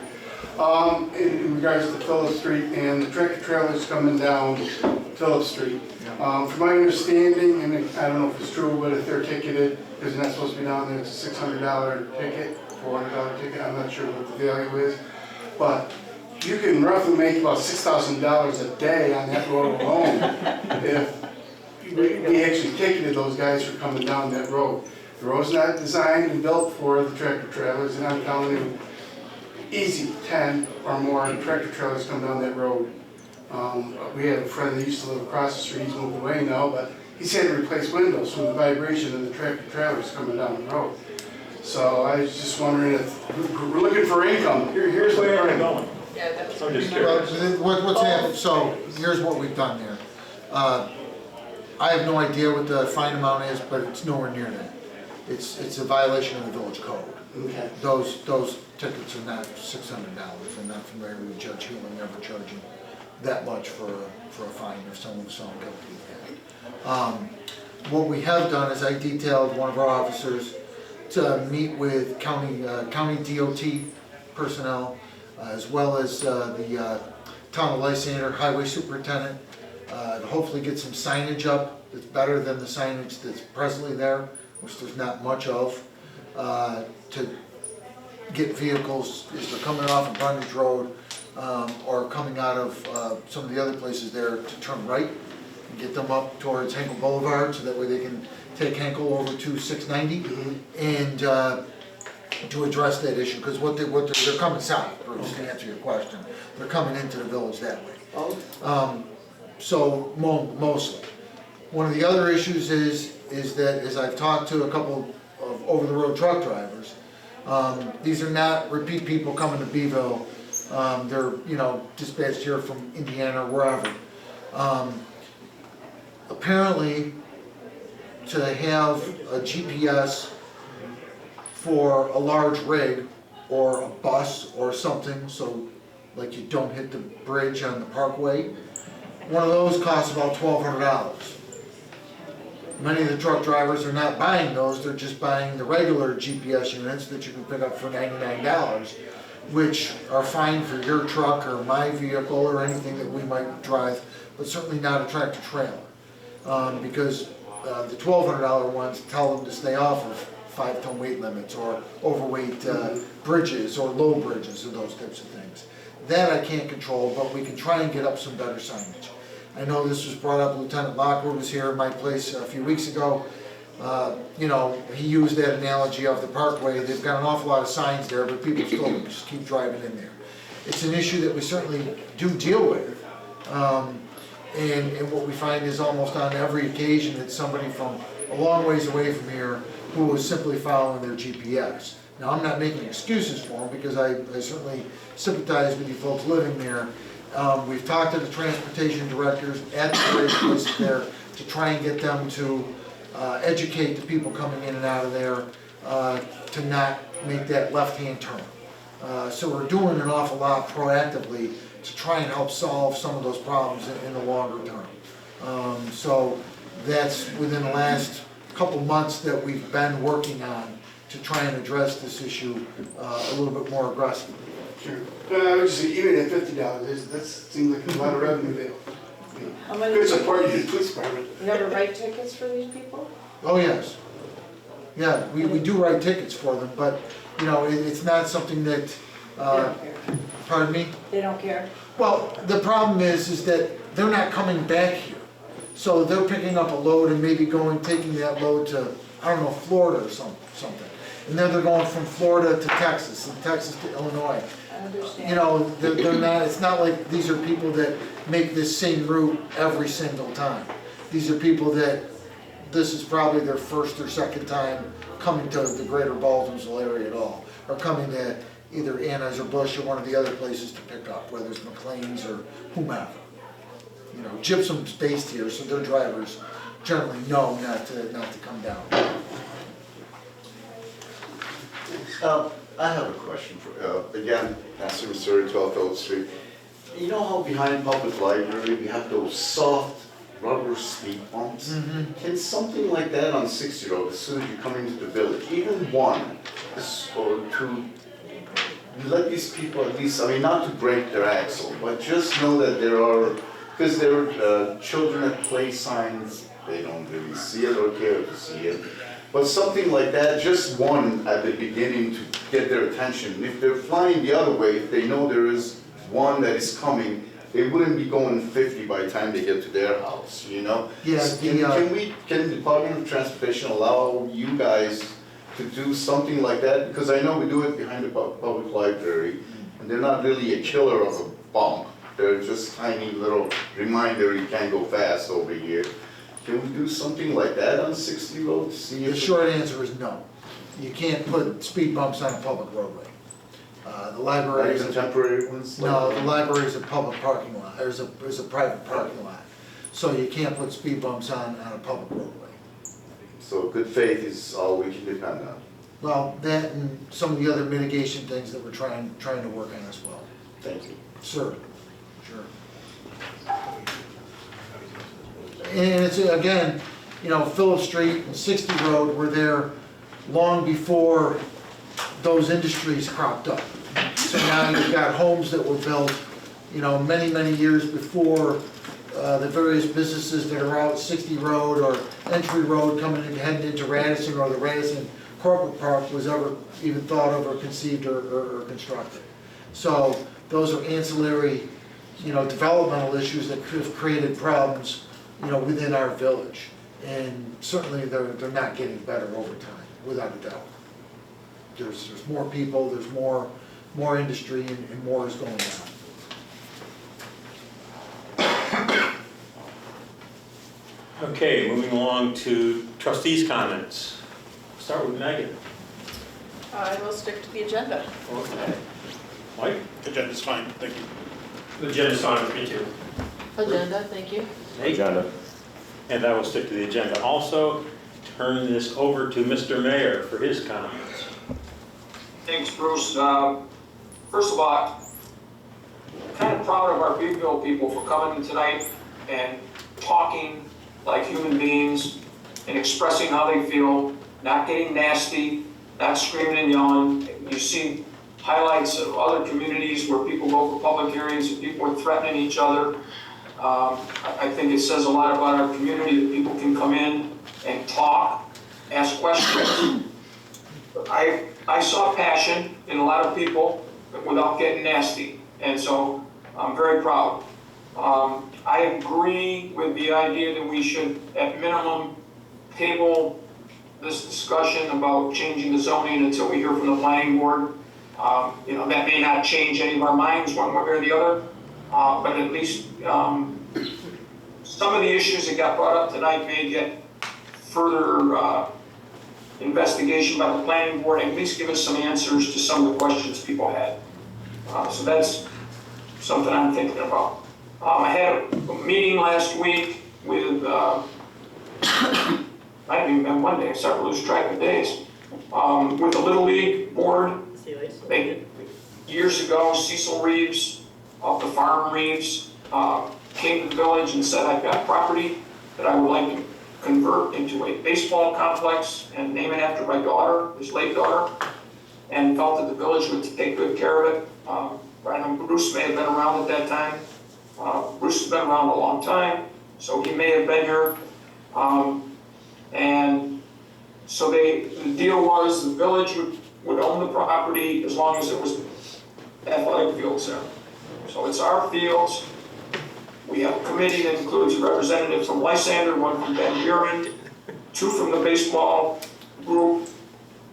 In regards to Phillip Street and the tractor trailers coming down Phillip Street. From my understanding, and I don't know if it's true, but if they're ticketed, because they're not supposed to be down there, it's a $600 ticket, $400 ticket, I'm not sure what the value is. But you can roughly make about $6,000 a day on that road alone if we actually ticketed those guys for coming down that road. The road's not designed and built for the tractor trailers, and I'm telling you, easy 10 or more tractor trailers come down that road. We had a friend that used to live across the street, he's moved away now, but he's had to replace windows from the vibration of the tractor trailers coming down the road. So I was just wondering if we're looking for income. Here's Where are the they going? Yeah, that was. I'm just Well, curious. what's happened, so here's what we've done there. I have no idea what the fine amount is, but it's nowhere near that. It's a violation of the village code. Okay. Those tickets are not $600. I'm not familiar with Judge Hewlin ever charging that much for a fine if someone's found guilty of that. What we have done is I detailed one of our officers to meet with county DOT personnel, as well as the town Lysander highway superintendent, to hopefully get some signage up that's better than the signage that's presently there, which there's not much of, to get vehicles, as they're coming off of Brundage Road, or coming out of some of the other places there, to turn right and get them up towards Henkel Boulevard, so that way they can take Henkel over to 690 and to address that issue, because they're coming south, Bruce, to answer your question. They're coming into the village that way. So mostly. One of the other issues is that, as I've talked to a couple of over-the-road truck drivers, these are not repeat people coming to Beeville. They're, dispatched here from Indiana or wherever. Apparently, to have a GPS for a large rig or a bus or something, so like you don't hit the bridge on the parkway, one of those costs about $1,200. Many of the truck drivers are not buying those, they're just buying the regular GPS units that you can pick up for $99, which are fine for your truck or my vehicle or anything that we might drive, but certainly not a tractor trailer. Because the $1,200 ones tell them to stay off of 5-ton weight limits or overweight bridges or low bridges and those types of things. That I can't control, but we can try and get up some better signage. I know this was brought up, Lieutenant Lockwood was here at my place a few weeks ago. He used that analogy of the parkway. They've got an awful lot of signs there, but people still just keep driving in there. It's an issue that we certainly do deal with. And what we find is almost on every occasion it's somebody from a long ways away from here who is simply following their GPS. Now, I'm not making excuses for them, because I certainly sympathize with you folks living there. We've talked to the transportation directors at the various places there to try and get them to educate the people coming in and out of there to not make that left-hand turn. So we're doing an awful lot proactively to try and help solve some of those problems in the longer term. So that's within the last couple months that we've been working on to try and address this issue a little bit more aggressively. Sure. I would just say, even at $50, that seems like a lot of revenue there. How many Good support you, the police department. You never write tickets for these people? Oh, yes. Yeah, we do write tickets for them, but, it's not something that, They don't care. pardon me? They don't care. Well, the problem is that they're not coming back here. So they're picking up a load and maybe taking that load to, Florida or something. And then they're going from Florida to Texas, and Texas to Illinois. I understand. They're not, it's not like these are people that make this same route every single time. These are people that, this is probably their first or second time coming to the greater Baldwinsville area at all, or coming to either Anna's or Bush or one of the other places to pick up, whether it's McLean's or whomever. Gypsum's based here, so their drivers generally know not to come down. I have a question for, again, Nancy Missouri, 12 Phillips Street. You know how behind Public Library we have those soft rubber speed bumps? Can something like that on 60 Road, as soon as you come into the village, even one, or two, let these people at least, not to break their axle, but just know that there are, because there are children at play signs, they don't really see it or care to see it. But something like that, just one at the beginning to get their attention. If they're flying the other way, if they know there is one that is coming, they wouldn't be going 50 by the time they get to their house, Yeah, can the Department of Transportation allow you guys to do something like that? Because I know we do it behind the public library, and they're not really a killer of a bump. They're just tiny little reminder you can't go fast over here. Can we do something like that on 60 Road to see if... The short answer is no. You can't put speed bumps on a public roadway. The library is... Like the temporary ones? No, the library is a public parking lot, there's a private parking lot. So you can't put speed bumps on a public roadway. So good faith is all we can depend on. Well, that and some of the other mitigation things that we're trying to work on as well. Thank you. Sure, sure. And it's, again, Phillips Street and 60 Road were there long before those industries cropped up. So now you've got homes that were built, many, many years before the various businesses that are out 60 Road or Entry Road coming and heading into Radisson, or the Radisson Corporate Park was ever even thought of or conceived or constructed. So those are ancillary, developmental issues that could have created problems, within our village. And certainly they're not getting better over time, without a doubt. There's more people, there's more industry, and more is going on. Okay, moving along to trustees' comments. Start with Megan. I will stick to the agenda. Okay. Mike? Agenda's fine, thank you. The agenda's fine with me too. Agenda, thank you. Nate? And I will stick to the agenda. Also, turn this over to Mr. Mayor for his comments. Thanks, Bruce. First of all, I'm kind of proud of our Bigville people for coming in tonight and talking like human beings and expressing how they feel, not getting nasty, not screaming and yelling. You see highlights of other communities where people go for public hearings and people are threatening each other. I think it says a lot about our community that people can come in and talk, ask questions. I saw passion in a lot of people without getting nasty, and so I'm very proud. I agree with the idea that we should, at minimum, table this discussion about changing the zoning until we hear from the planning board. That may not change any of our minds one way or the other, but at least some of the issues that got brought up tonight may get further investigation by the planning board, and at least give us some answers to some of the questions people had. So that's something I'm thinking about. I had a meeting last week with, might have even been Monday, I started to lose track of days, with the Little League board. Years ago, Cecil Reeves of the farm Reeves came to the village and said, I've got property that I would like to convert into a baseball complex and name it after my daughter, his late daughter, and felt that the village would take good care of it. I know Bruce may have been around at that time. Bruce has been around a long time, so he may have been here. And so the deal was the village would own the property as long as it was athletic fields there. So it's our fields. We have a committee that includes a representative from Lysander, one from Van Buren, two from the baseball group,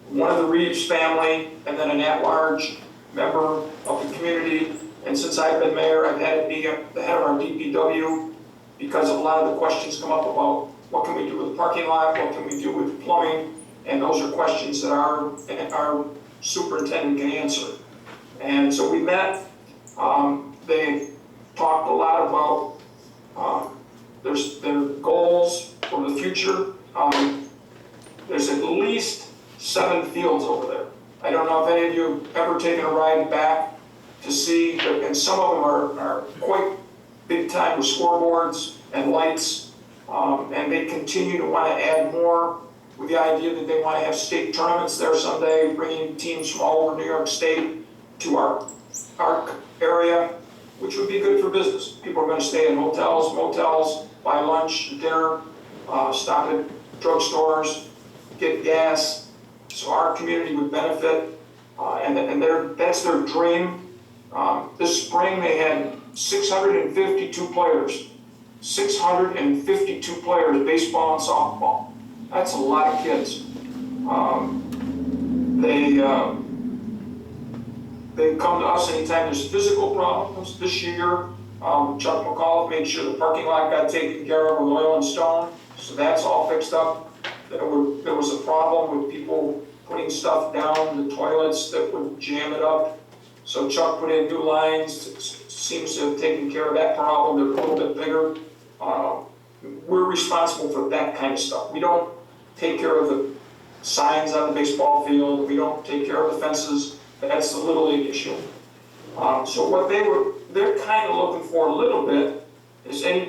one of the Reeves family, and then an at-large member of the community. And since I've been mayor, I've had to be the head of our DPW because a lot of the questions come up about what can we do with the parking lot, what can we do with plumbing, and those are questions that our superintendent can answer. And so we met. They talked a lot about their goals for the future. There's at least 7 fields over there. I don't know if any of you have ever taken a ride back to see, and some of them are quite big time with scoreboards and lights, and they continue to want to add more with the idea that they want to have state tournaments there someday, bringing teams from all over New York State to our area, which would be good for business. People are going to stay in hotels, motels, buy lunch, dinner, stop at drugstores, get gas. So our community would benefit, and that's their dream. This spring they had 652 players. 652 players, baseball and softball. That's a lot of kids. They come to us anytime there's physical problems. This year, Chuck McAuliffe made sure the parking lot got taken care of with oil and stone, so that's all fixed up. There was a problem with people putting stuff down the toilets that would jam it up. So Chuck put in new lines, seems to have taken care of that problem. They're a little bit bigger. We're responsible for that kind of stuff. We don't take care of the signs on the baseball field. We don't take care of the fences. That's the Little League issue. So what they're kind of looking for a little bit is any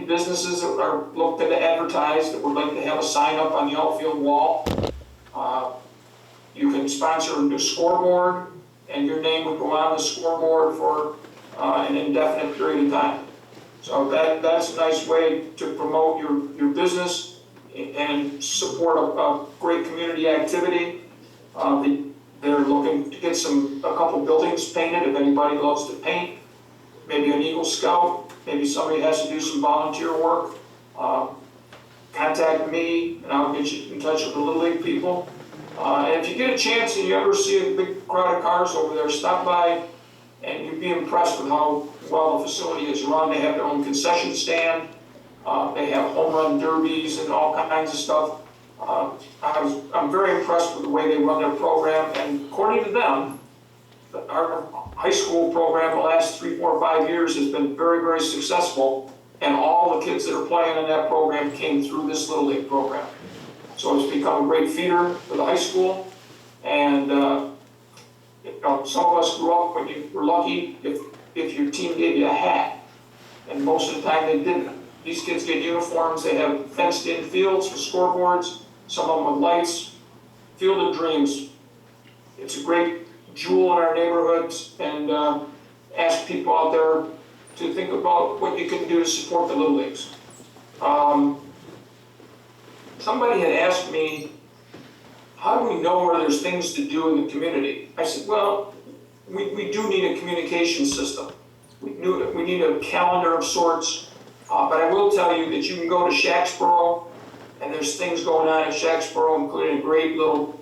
businesses that are looking to advertise that would like to have a sign up on the outfield wall. You can sponsor a new scoreboard. and your name would go on the scoreboard for an indefinite period of time. So that's a nice way to promote your business and support a great community activity. They're looking to get a couple buildings painted if anybody loves to paint, maybe an Eagle Scout, maybe somebody has to do some volunteer work. Contact me and I'll get you in touch with the Little League people. And if you get a chance and you ever see a big crowd of cars over there, stop by and you'd be impressed with how well the facility is run. They have their own concession stand. They have home run derbies and all kinds of stuff. I'm very impressed with the way they run their program, and according to them, our high school program the last 3, 4, 5 years has been very, very successful, and all the kids that are playing in that program came through this Little League program. So it's become a great feeder for the high school, and some of us grew up when you were lucky if your team gave you a hat, and most of the time they didn't. These kids get uniforms, they have fenced-in fields with scoreboards, some of them with lights, Field of Dreams. It's a great jewel in our neighborhoods, and ask people out there to think about what you can do to support the Little Leagues. Somebody had asked me, how do we know where there's things to do in the community? I said, well, we do need a communication system. We need a calendar of sorts, but I will tell you that you can go to Shacksboro, and there's things going on in Shacksboro, including a great little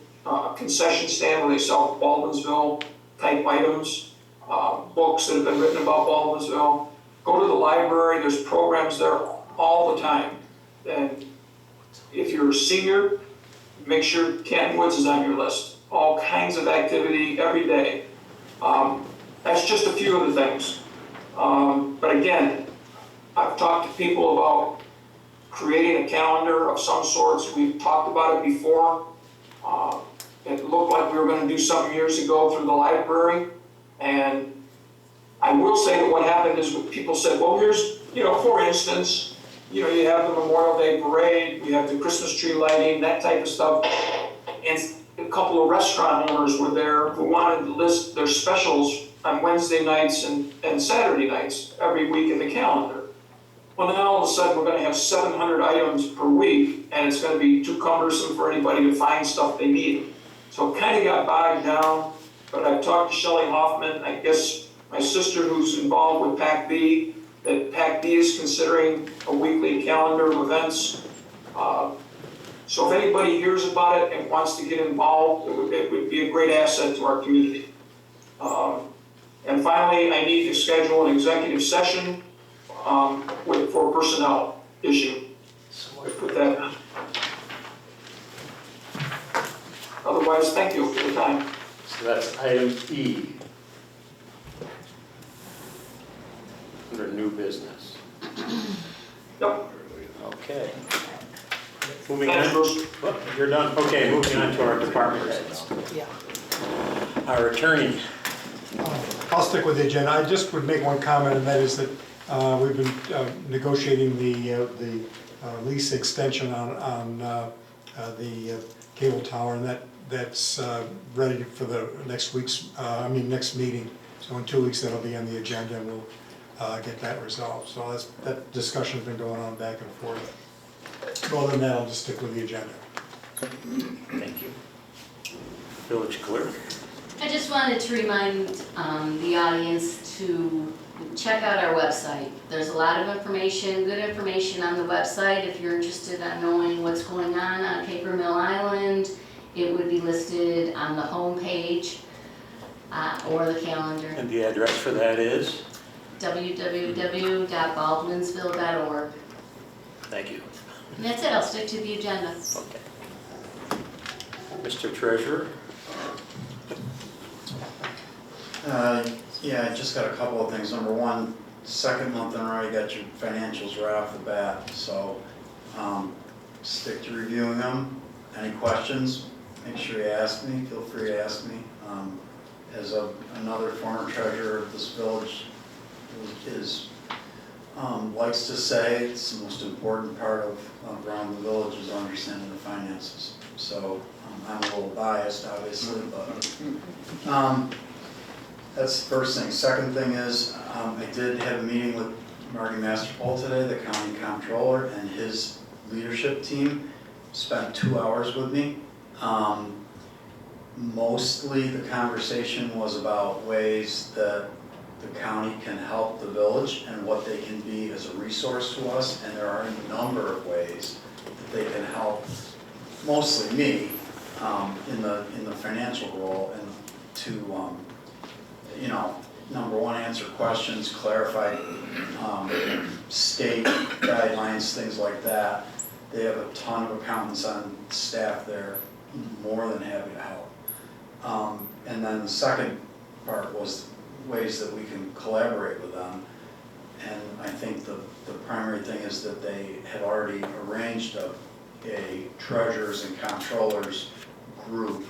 concession stand where they sell Baldwinsville type items, books that have been written about Baldwinsville. Go to the library, there's programs there all the time. And if you're a senior, make sure Canton Woods is on your list. All kinds of activity every day. That's just a few of the things. But again, I've talked to people about creating a calendar of some sorts. We've talked about it before. It looked like we were going to do something years ago through the library. And I will say that what happened is people said, well, here's, for instance, you have the Memorial Day parade, you have the Christmas tree lighting, that type of stuff. And a couple of restaurant owners were there who wanted to list their specials on Wednesday nights and Saturday nights every week in the calendar. Well, then all of a sudden we're going to have 700 items per week, and it's going to be too cumbersome for anybody to find stuff they need. So it kind of got bogged down, but I've talked to Shelley Hoffman, I guess my sister who's involved with PAC-B, that PAC-B is considering a weekly calendar of events. So if anybody hears about it and wants to get involved, it would be a great asset to our community. And finally, I need to schedule an executive session for personnel issue. So I put that on. Otherwise, thank you for the time. So that's item E. Under new business. Yep. Okay. Moving on. Oh, you're done? Okay, moving on to our department heads. Yeah. Our attorney. I'll stick with the agenda. I just would make one comment, and that is that we've been negotiating the lease extension on the cable tower, and that's ready for the next meeting. So in 2 weeks, that'll be on the agenda, and we'll get that resolved. So that discussion's been going on back and forth. Other than that, I'll just stick with the agenda. Thank you. Village clerk. I just wanted to remind the audience to check out our website. There's a lot of information, good information on the website. If you're interested in knowing what's going on Paper Mill Island, it would be listed on the home page or the calendar. And the address for that is? www.baldwinsville.org. Thank you. And that's it, I'll stick to the agenda. Okay. Mr. Treasurer? Yeah, I just got a couple of things. Number one, second month in a row you got your financials right off the bat, so stick to reviewing them. Any questions, make sure you ask me, feel free to ask me. As another former treasurer of this village likes to say, it's the most important part of running the village is understanding the finances. So I'm a little biased, obviously, but That's the first thing. Second thing is, I did have a meeting with Marty Masterpole today, the county comptroller, and his leadership team spent 2 hours with me. Mostly the conversation was about ways that the county can help the village and what they can be as a resource to us, and there are a number of ways that they can help, mostly me, in the financial role, and to, you know, number one, answer questions, clarify state guidelines, things like that. They have a ton of accountants on staff there, more than happy to help. And then the second part was ways that we can collaborate with them. And I think the primary thing is that they had already arranged a treasurers and controllers group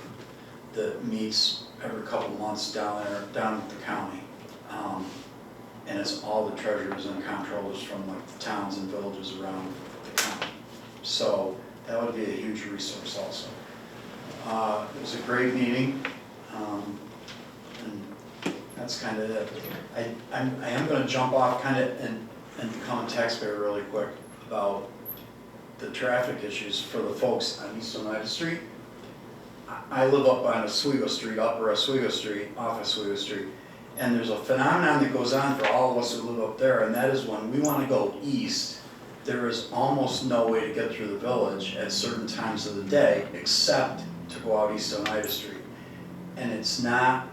that meets every couple of months down at the county. And it's all the treasurers and controllers from like the towns and villages around the county. So that would be a huge resource also. It was a great meeting. And that's kind of it. I am going to jump off kind of and become a taxpayer really quick about the traffic issues for the folks on East Oneida Street. I live up on Oswego Street, upper Oswego Street, off Oswego Street, and there's a phenomenon that goes on for all of us who live up there, and that is when we want to go east, there is almost no way to get through the village at certain times of the day except to go out East Oneida Street. And it's not,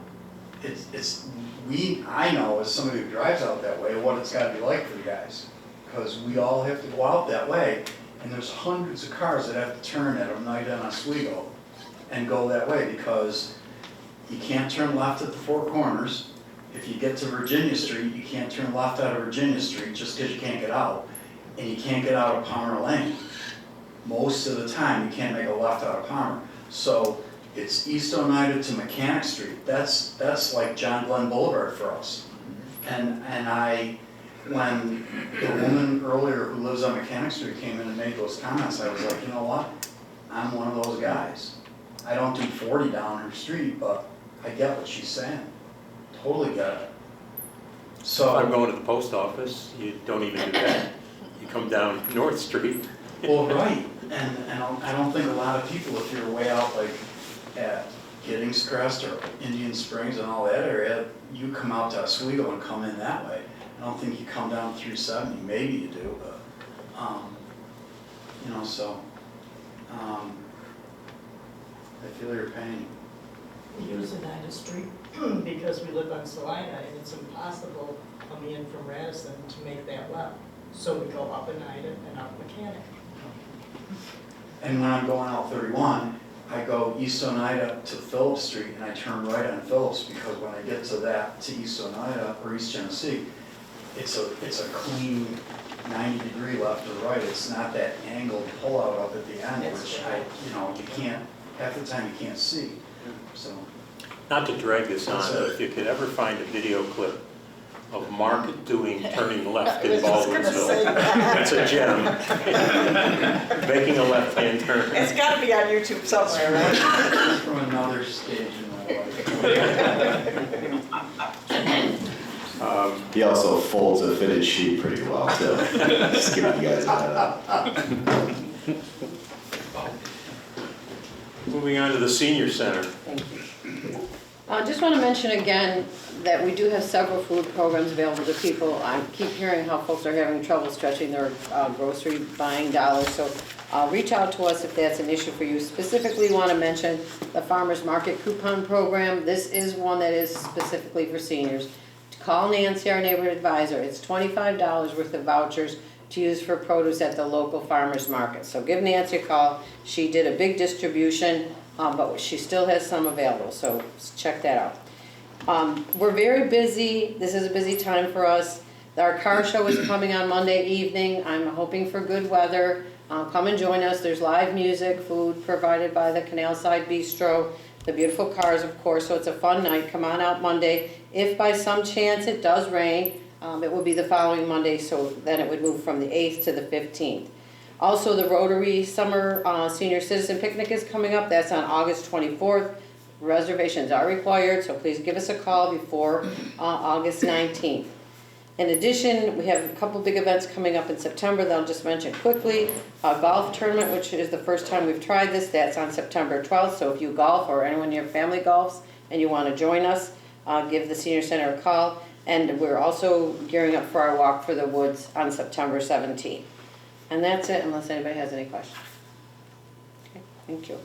I know as somebody who drives out that way what it's got to be like for you guys, because we all have to go out that way, and there's hundreds of cars that have to turn at Oneida and Oswego and go that way, because you can't turn left at the Four Corners. If you get to Virginia Street, you can't turn left out of Virginia Street just because you can't get out, and you can't get out of Palmer Lane. Most of the time, you can't make a left out of Palmer. So it's East Oneida to Mechanic Street. That's like John Glenn Boulevard for us. And when the woman earlier who lives on Mechanic Street came in and made those comments, I was like, you know what? I'm one of those guys. I don't do 40 down her street, but I get what she's saying. Totally get it. So If I'm going to the post office, you don't even do that. You come down North Street. Well, right, and I don't think a lot of people, if you're way out like at Giddings Crest or Indian Springs and all that area, you come out to Oswego and come in that way. I don't think you come down 370, maybe you do, but, you know, so, I feel your pain. We use Oneida Street because we live on Salina, and it's impossible coming in from Radisson to make that left. So we go up Oneida and up Mechanic. And when I'm going out 31, I go East Oneida to Phillips Street and I turn right on Phillips, because when I get to East Oneida or East Genesee, it's a clean 90-degree left or right. It's not that angled pullout up at the end, which you can't, half the time you can't see. So, Not to drag this on, but if you could ever find a video clip of Mark turning left in Baldwinsville, that's a gem. Making a left-hand turn. It's got to be on YouTube somewhere, right? From another stage in my life. He also folds a fitted sheet pretty well too. Just giving you guys a head up. Moving on to the senior center. I just want to mention again that we do have several food programs available to people. I keep hearing how folks are having trouble stretching their grocery buying dollars, so reach out to us if that's an issue for you. Specifically want to mention the Farmers Market Coupon Program. This is one that is specifically for seniors. Call Nancy, our neighborhood advisor. It's $25 worth of vouchers to use for produce at the local farmers market. So give Nancy a call. She did a big distribution, but she still has some available, so check that out. We're very busy. This is a busy time for us. Our car show is coming on Monday evening. I'm hoping for good weather. Come and join us. There's live music, food provided by the Canal Side Bistro, the beautiful cars, of course, so it's a fun night. Come on out Monday. If by some chance it does rain, it will be the following Monday, so then it would move from the 8th to the 15th. Also, the Rotary Summer Senior Citizen Picnic is coming up. That's on August 24th. Reservations are required, so please give us a call before August 19th. In addition, we have a couple big events coming up in September that I'll just mention quickly. A golf tournament, which is the first time we've tried this, that's on September 12th. So if you golf or anyone in your family golfs and you want to join us, give the Senior Center a call. And we're also gearing up for our Walk for the Woods on September 17th. And that's it, unless anybody has any questions. Okay, thank you.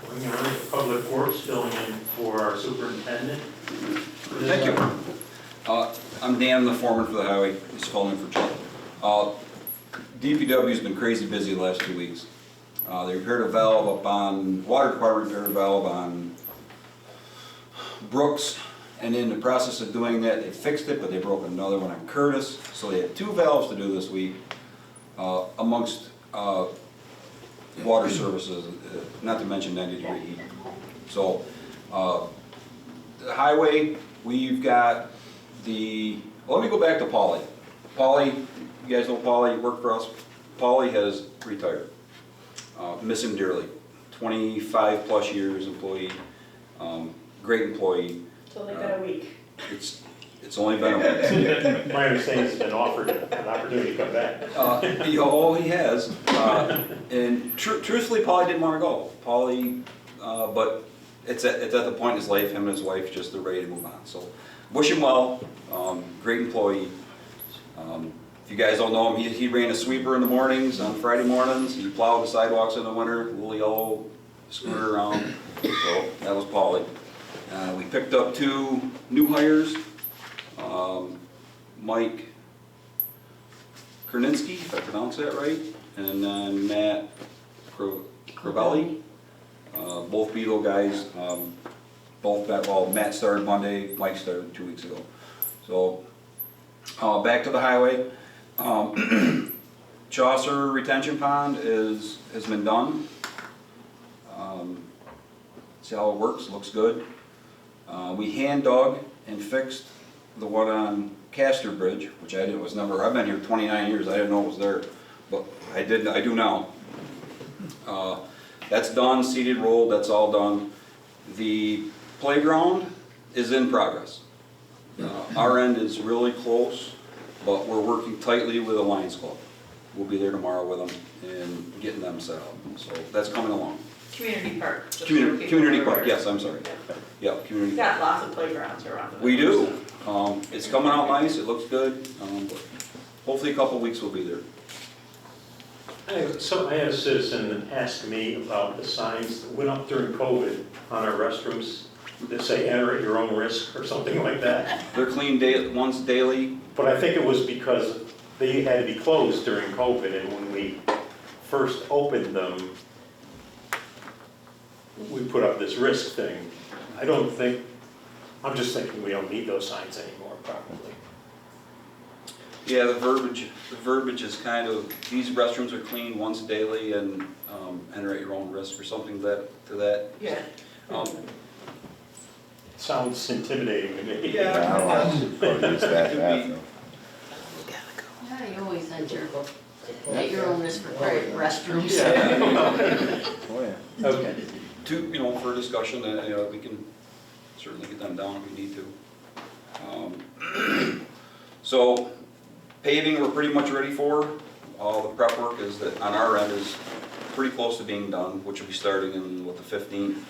Going on to Public Works, filling in for our superintendent. Thank you. I'm Dan, the foreman for the highway, just filling in for Chuck. DPW's been crazy busy the last 2 weeks. They repaired a valve up on, water department repaired a valve on Brooks, and in the process of doing that, they fixed it, but they broke another one on Curtis. So they had 2 valves to do this week, amongst water services, not to mention 90-degree heat. So, the highway, we've got the, well, let me go back to Polly. Polly, you guys know Polly, worked for us. Polly has retired. Miss him dearly. 25 plus years employee, great employee. So they got a week. It's only been a week. My understanding is he's been offered an opportunity to come back. He has. And truthfully, Polly didn't want to go. Polly, but it's at the point in his life, him and his wife, just they're ready to move on. So wish him well. Great employee. If you guys don't know him, he ran a sweeper in the mornings on Friday mornings. He plowed the sidewalks in the winter, little yellow scooter around. So that was Polly. We picked up 2 new hires. Mike Kerninsky, if I pronounce that right, and then Matt Crivelli. Both Beetle guys. Matt started Monday, Mike started 2 weeks ago. So back to the highway. Chaucer retention pond has been done. See how it works, looks good. We hand dug and fixed the one on Castor Bridge, which I've been here 29 years, I didn't know it was there, but I do now. That's done, seeded, rolled, that's all done. The playground is in progress. Our end is really close, but we're working tightly with the Lions Club. We'll be there tomorrow with them and getting them set up, so that's coming along. Community park. Community park, yes, I'm sorry. Yeah, community We've park. got lots of playgrounds around. We do. It's coming out nice, it looks good. But hopefully a couple weeks we'll be there. I had a citizen ask me about the signs that went up during COVID on our restrooms that say enter at your own risk or something like that. They're cleaned once daily. But I think it was because they had to be closed during COVID, and when we first opened them, we put up this risk thing. I'm just thinking we don't need those signs anymore, probably. Yeah, the verbiage is kind of, these restrooms are cleaned once daily and enter at your own risk or something to that. Yeah. Sounds intimidating to me. Yeah. I don't want to use that bathroom. Yeah, you always enter at your own risk for restrooms. Oh, yeah. Okay. For discussion, we can certainly get them down if we need to. So paving we're pretty much ready for. All the prep work is that on our end is pretty close to being done, which will be starting in the 15th.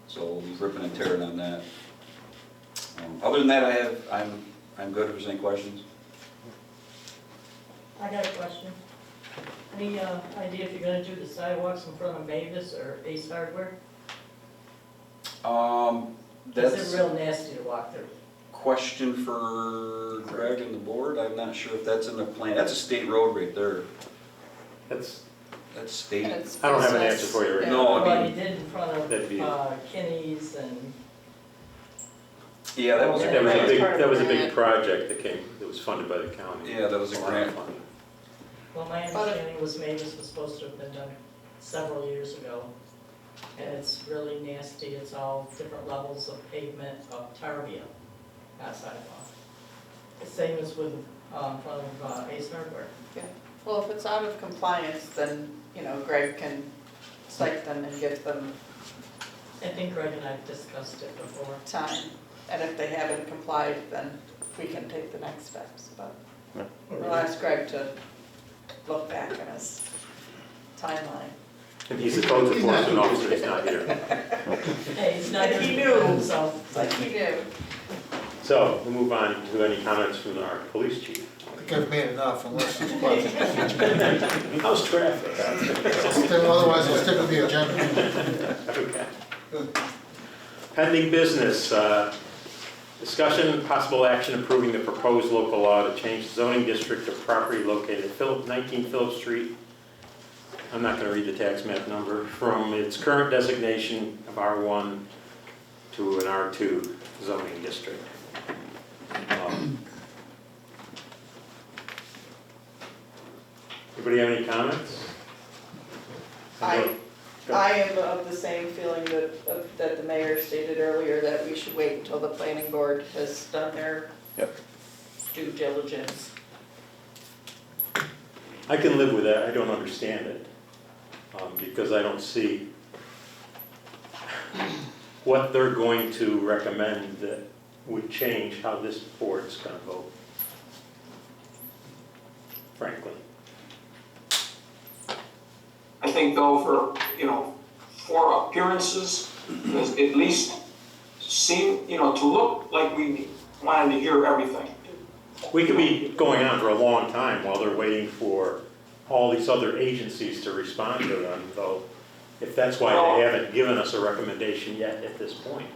So we'll be ripping and tearing on that. Other than that, I'm good if there's any questions. I got a question. Any idea if you're gonna do the sidewalks in front of Mavis or Ace Hardware? That's It's real nasty to walk through. question for Greg and the board. I'm not sure if that's in the plan. That's a state road right there. That's state. I don't have an answer for you right now. No, I Well, mean, you did in front of Kinney's and. yeah, that was That was a big project that was funded by the county. Yeah, that was a grant. Well, my understanding was Mavis was supposed to have been done several years ago. And it's really nasty, it's all different levels of pavement of Tarbia, not sidewalk. The same as with, front of Ace Hardware. Yeah, well, if it's out of compliance, then, Greg can cite them and give them I think Greg and I have discussed it before. time. And if they haven't complied, then we can take the next steps, but we'll ask Greg to look back on his timeline. And he's the code enforcement officer, he's not here. Hey, he's not Like he here knew. for himself. It's like he knew. So, we'll move on to any comments from our police chief. I think I've made enough unless there's questions. How's traffic? Otherwise, I'll stick with the agenda. Okay. Pending business, discussion and possible action approving the proposed local law to change the zoning district of property located at 19 Phillip Street. I'm not going to read the tax map number, from its current designation of R1 to an R2 zoning district. Anybody have any comments? I am of the same feeling that the mayor stated earlier, that we should wait until the planning board has done their due diligence. I can live with that. I don't understand it, because I don't see what they're going to recommend that would change how this board's going to vote, frankly. I think though, for appearances, does at least seem, to look like we wanted to hear everything. We could be going on for a long time while they're waiting for all these other agencies to respond to them, though, if that's why they haven't given us a recommendation yet at this point.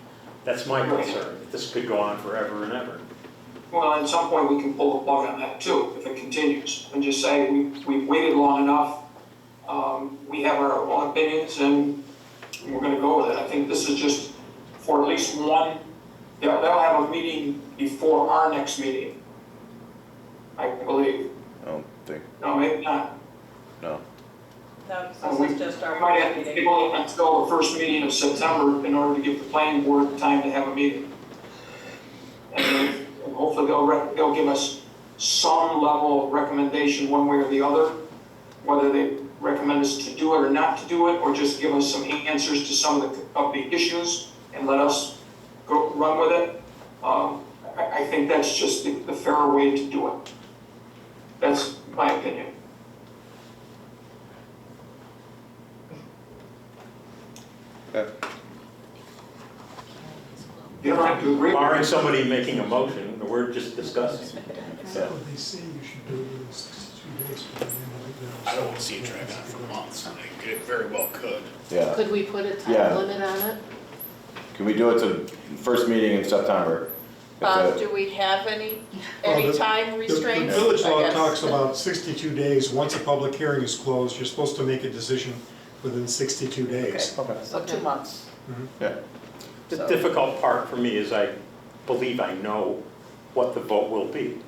That's my concern. This could go on forever and ever. Well, at some point, we can pull the plug on that too, if it continues, and just say, we've waited long enough, we have our own opinions, and we're gonna go with it. I think this is just for at least one, they'll have a meeting before our next meeting, I believe. I don't think, No, maybe not. no. This is just our We might have to meeting. table it until the first meeting of September in order to give the planning board time to have a meeting. And hopefully they'll give us some level of recommendation one way or the other, whether they recommend us to do it or not to do it, or just give us some answers to some of the issues and let us go run with it. I think that's just the fairer way to do it. That's my opinion. You don't have to agree. Barring somebody making a motion, we're just discussing. What they say you should do it in 62 days. I don't want to see it drag on for months. It very well could. Yeah. Could we put a Yeah. time limit on it? Can we do it to first meeting in September? Do we have any Well, the- time The restraints? village I law guess? talks about 62 days. Once a public hearing is closed, you're supposed to make a decision within 62 days. So 2 months. Yeah. The difficult part for me is I believe I know what the vote will be.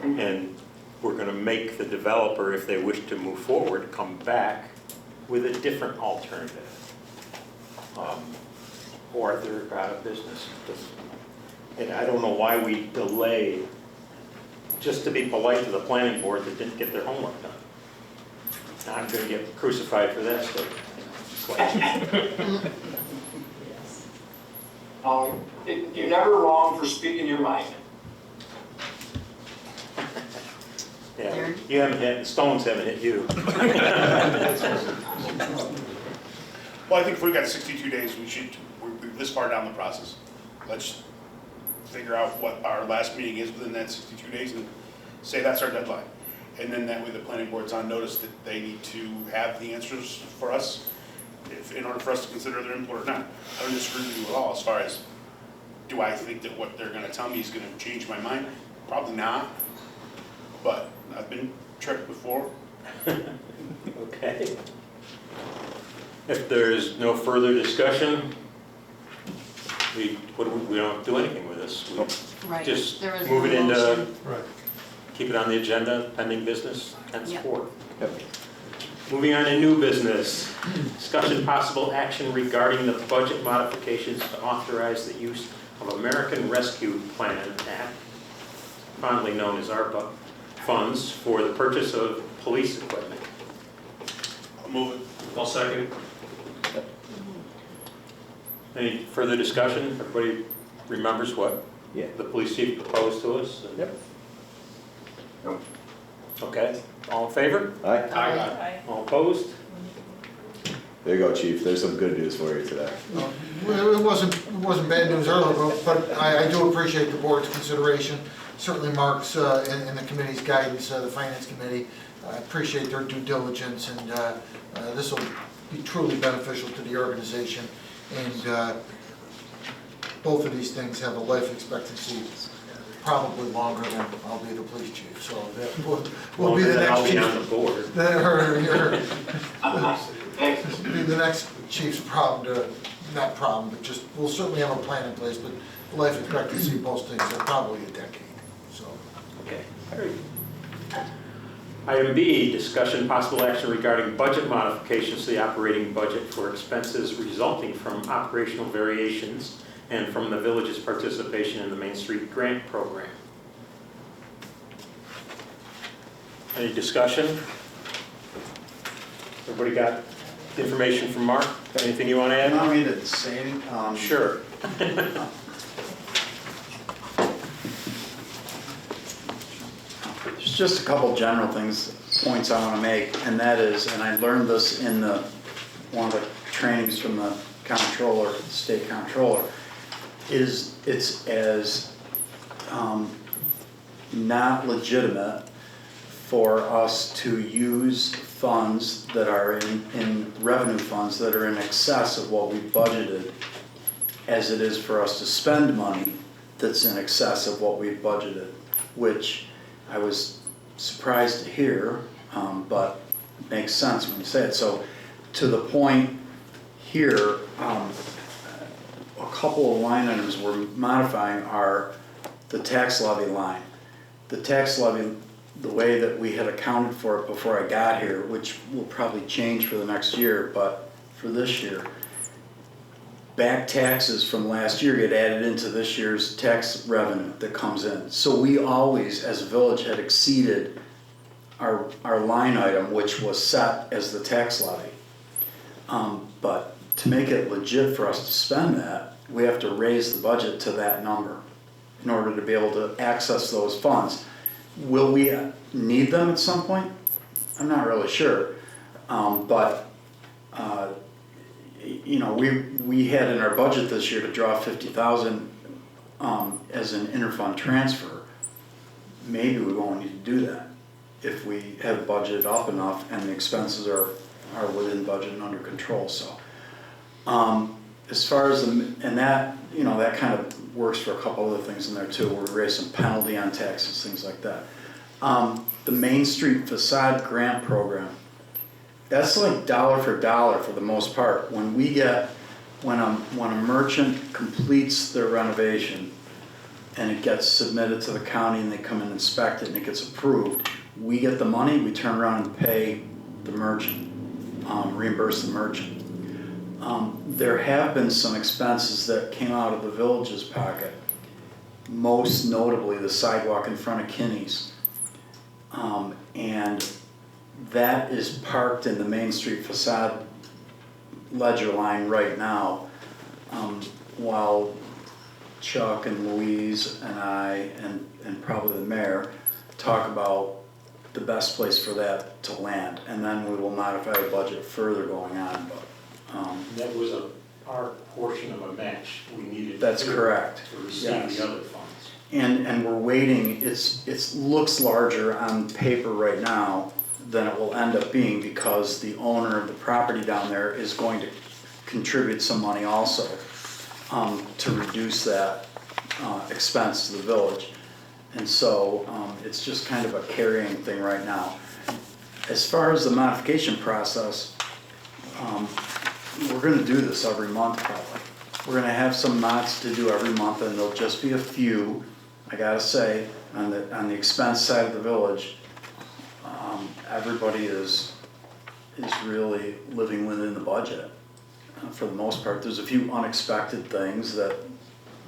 And we're going to make the developer, if they wish to move forward, come back with a different alternative. Or they're out of business. And I don't know why we delay just to be polite to the planning board that didn't get their homework done. Now I'm going to get crucified for that stuff. You're never wrong for speaking your mind. Yeah, you haven't hit, stones haven't hit you. Well, I think if we've got 62 days, we're this far down the process. Let's figure out what our last meeting is within that 62 days and say that's our deadline. And then that way the planning board's on notice that they need to have the answers for us in order for us to consider their input or not. I don't disagree with you at all as far as, do I think that what they're gonna tell me is gonna change my mind? Probably not, but I've been tricked before. Okay. If there's no further discussion, we don't do anything with this. We Right. just There is move it no into, motion. keep it on the agenda, pending business, henceforth. Yep. Moving on to new business. Discussion possible action regarding the budget modifications to authorize the use of American Rescue Plan Act, fondly known as ARPA, funds for the purchase of police equipment. I'll move it. I'll second. Any further discussion? Everybody remembers what the police chief proposed to us? Yep. Okay, all in favor? Aye. All opposed? There you go, chief, there's some good news for you today. Well, it wasn't bad news earlier, but I do appreciate the board's consideration, certainly Mark's and the committee's guidance, the finance committee. I appreciate their due diligence, and this will be truly beneficial to the organization. And both of these things have a life expectancy probably longer than I'll be the police chief, so that will be the next chief. I'll be on the board. Be the next chief's problem to, not problem, but just, we'll certainly have a plan in place, but life expectancy most things are probably a decade, so. Okay, very good. Item B, discussion possible action regarding budget modifications to the operating budget for expenses resulting from operational variations and from the village's participation in the Main Street Grant Program. Any discussion? Everybody got information from Mark? Got anything you want to add? I mean, it's saying, Sure. There's just a couple general points I want to make, and that is, and I learned this in one of the trainings from the comptroller, state comptroller, is it's as not legitimate for us to use funds that are in revenue funds that are in excess of what we budgeted as it is for us to spend money that's in excess of what we budgeted, which I was surprised to hear, but it makes sense when you say it. So to the point here, a couple of line items we're modifying are the tax levy line. The tax levy, the way that we had accounted for it before I got here, which will probably change for the next year, but for this year, back taxes from last year get added into this year's tax revenue that comes in. So we always, as a village, had exceeded our line item, which was set as the tax levy. But to make it legit for us to spend that, we have to raise the budget to that number in order to be able to access those funds. Will we need them at some point? I'm not really sure. But you know, we had in our budget this year to draw $50,000 as an interfund transfer. Maybe we won't need to do that if we have budgeted up enough and the expenses are within budget and under control. So as far as and that, you know, that kind of works for a couple other things in there too, where we raise some penalty on taxes, things like that. The Main Street Facade Grant Program, that's like dollar for dollar for the most part. When a merchant completes their renovation and it gets submitted to the county and they come and inspect it and it gets approved, we get the money, we turn around and pay the merchant, reimburse the merchant. There have been some expenses that came out of the village's pocket, most notably the sidewalk in front of Kinney's. And that is parked in the Main Street Facade ledger line right now, while Chuck and Louise and I and probably the mayor talk about the best place for that to land, and then we will modify the budget further going on. But that was our portion of a match we needed. That's correct. To receive Yes. the other funds. And we're waiting. It looks larger on paper right now than it will end up being, because the owner of the property down there is going to contribute some money also to reduce that expense to the village. And so it's just kind of a carrying thing right now. As far as the modification process, we're going to do this every month probably. We're going to have some mods to do every month, and there'll just be a few. I gotta say, on the expense side of the village, everybody is really living within the budget for the most part. There's a few unexpected things that,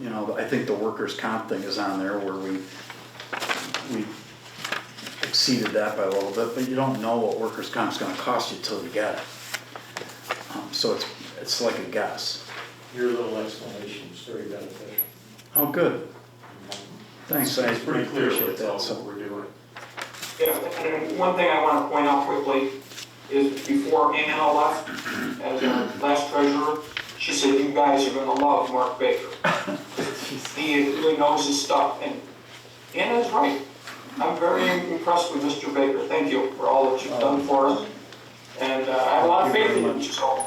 you know, I think the workers' comp thing is on there where we exceeded that by a little bit, but you don't know what workers' comp is going to cost you till you get it. So it's like a guess. Your little explanation is very beneficial. Oh, good. Thanks, I It's pretty clear appreciate what's that. all So, what we're doing. Yeah, and one thing I want to point out quickly is before Anna left as our last treasurer, she said, you guys are gonna love Mark Baker. He really knows his stuff, and Anna's right. I'm very impressed with Mr. Baker. Thank you for all that you've done for us. And I have a lot of faith in you, so.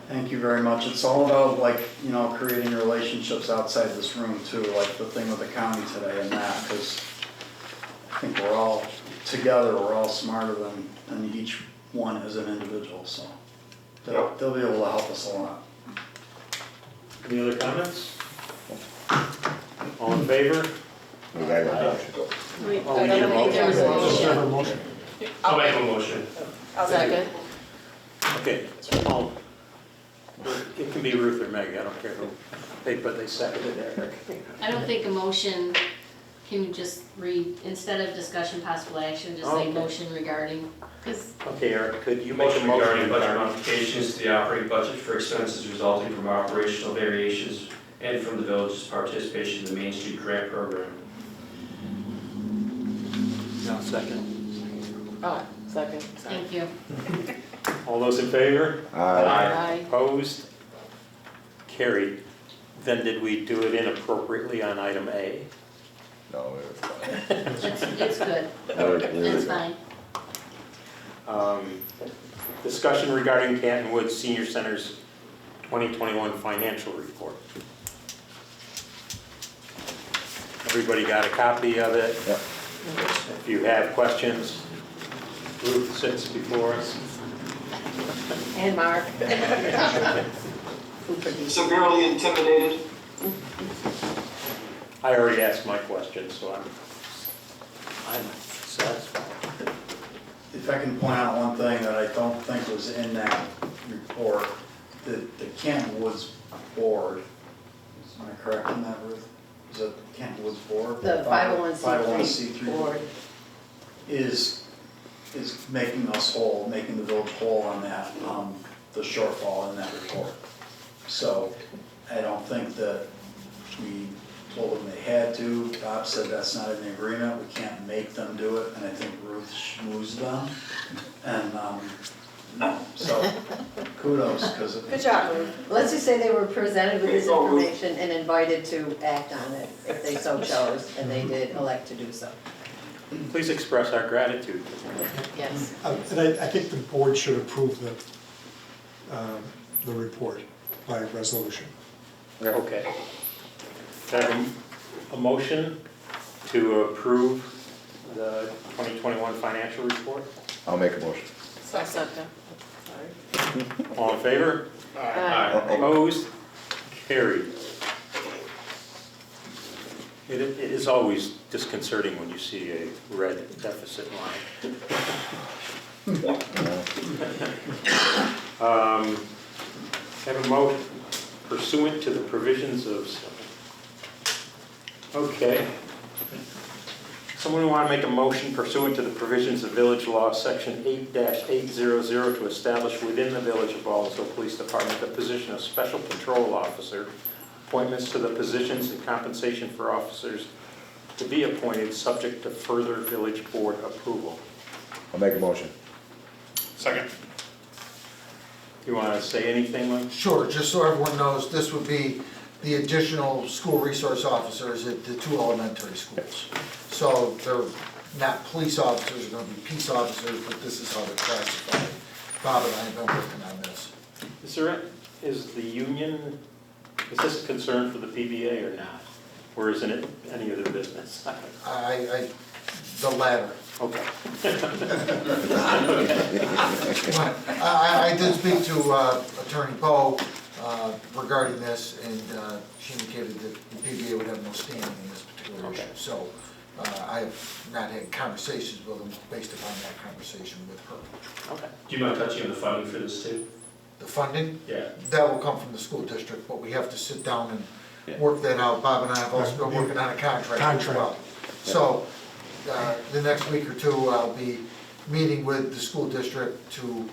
thank you very much. It's all about like, you know, creating relationships outside this room too, like the thing with the county today and that, because I think we're all together, we're all smarter than each one as an individual, so they'll be able to help us a lot. Any other comments? All in favor? We got a motion. Oh, we need a motion. I'll make a motion. I'll second. Okay, it can be Ruth or Meg, I don't care who, but they seconded Eric. I don't think a motion, can you just read, instead of discussion possible action, just say Okay. motion regarding, because. Okay, Eric, could you make a Motion motion regarding budget modifications to the operating budget for expenses resulting from operational variations and from the village's participation in the Main Street Grant Program. No, second. Oh, second, sorry. Thank you. All those in favor? Aye. Opposed? Carried. Then did we do it inappropriately on item A? No, it was fine. It's good, That was really it's good. fine. Discussion regarding Canton Woods Senior Center's 2021 financial report. Everybody got a copy of it? Yep. If you have questions, Ruth sits before us. And Mark. Severely intimidated. I already asked my question, so I'm satisfied. If I can point out one thing that I don't think was in that report, the Canton Woods Board, am I correct in that, Ruth? Is it Canton Woods Board? The 501c3 board is making us whole, making the village whole on that, the shortfall in that report. So I don't think that we told them they had to. Bob said that's not in the agreement, we can't make them do it, and I think Ruth schmoozed them. And, so kudos, because Good job, Ruth. Let's just say they were presented with this There you go, Ruth. information and invited to act on it if they so chose, and they did elect to do so. Please express our gratitude. Yes. And I think the board should approve the report by resolution. Okay. Can I have a motion to approve the 2021 financial report? I'll make a motion. Second. All in favor? Aye. Opposed? Carried. It is always disconcerting when you see a red deficit line. Have a motion pursuant to the provisions of, okay. Someone want to make a motion pursuant to the provisions of Village Law, Section 8-800, to establish within the Village of Baldwinsville Police Department the position of Special Patrol Officer, appointments to the positions and compensation for officers to be appointed subject to further Village Board approval. I'll make a motion. Second. You want to say anything, Mike? Sure, just so everyone knows, this would be the additional school resource officers at the 2 elementary schools. So they're not police officers, they're gonna be peace officers, but this is how they're classified. Bob and I have been working on this. Is the union, is this a concern for the PBA or not? Or isn't it any of their business? The latter. Okay. I did speak to Attorney Poe regarding this, and she indicated that the PBA would have no standing in this particular issue. So I have not had conversations with them based upon that conversation with her. Okay. Do you mind touching on the funding for this too? The funding? Yeah. That will come from the school district, but we have to sit down and work that out. Bob and I have also been working on a contract as well. So the next week or two, I'll be meeting with the school district to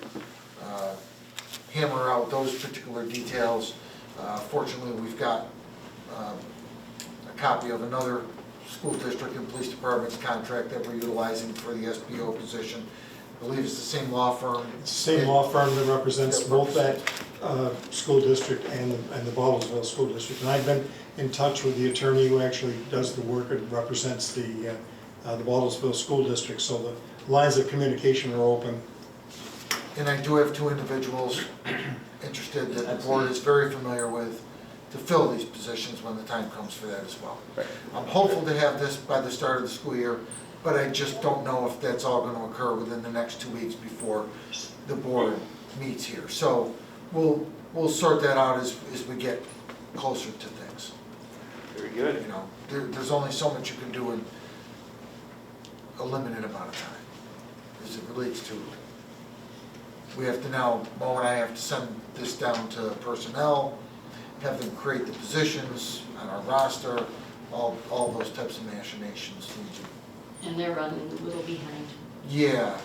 hammer out those particular details. Fortunately, we've got a copy of another school district and police department's contract that we're utilizing for the SBO position. I believe it's the same law firm. It's the same law firm that represents both that school district and the Baldwinsville School District. And I've been in touch with the attorney who actually does the work and represents the Baldwinsville School District, so the lines of communication are open. And I do have two individuals interested that the board is very familiar with to fill these positions when the time comes for that as well. Right. I'm hopeful to have this by the start of the school year, but I just don't know if that's all going to occur within the next 2 weeks before the board meets here. So we'll sort that out as we get closer to things. Very good. You know, there's only so much you can do in a limited amount of time as it relates to. We have to now, Mo and I have to send this down to personnel, have them create the positions on our roster, all those types of machinations. And they're running a little behind. Yeah,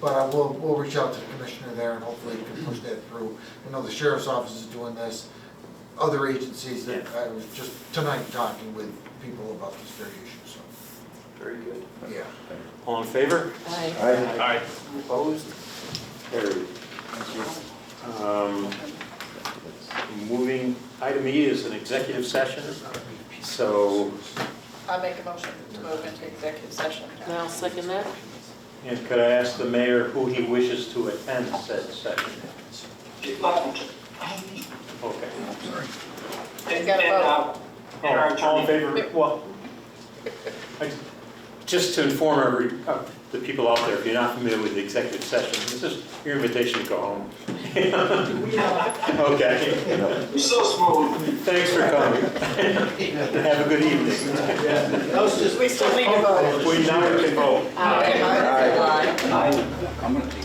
but we'll reach out to the commissioner there and hopefully we can push that through. I know the sheriff's office is doing this, other agencies that I was just tonight talking with people about this very issue, so. Very good. Yeah. All in favor? Aye. Aye. Opposed? Carried. Moving, item E is an executive session, so, I make a motion to move into executive session. I'll second that. and could I ask the mayor who he wishes to attend said session? Chief Leffington. Okay. And, Gotta and our All in attorney. favor? Well, just to inform the people out there, if you're not familiar with the executive session, this is your invitation to go home. Okay. You're so smooth. Thanks for coming. Have a good evening. We still need to vote. We now can vote. Aye. Aye. I'm gonna take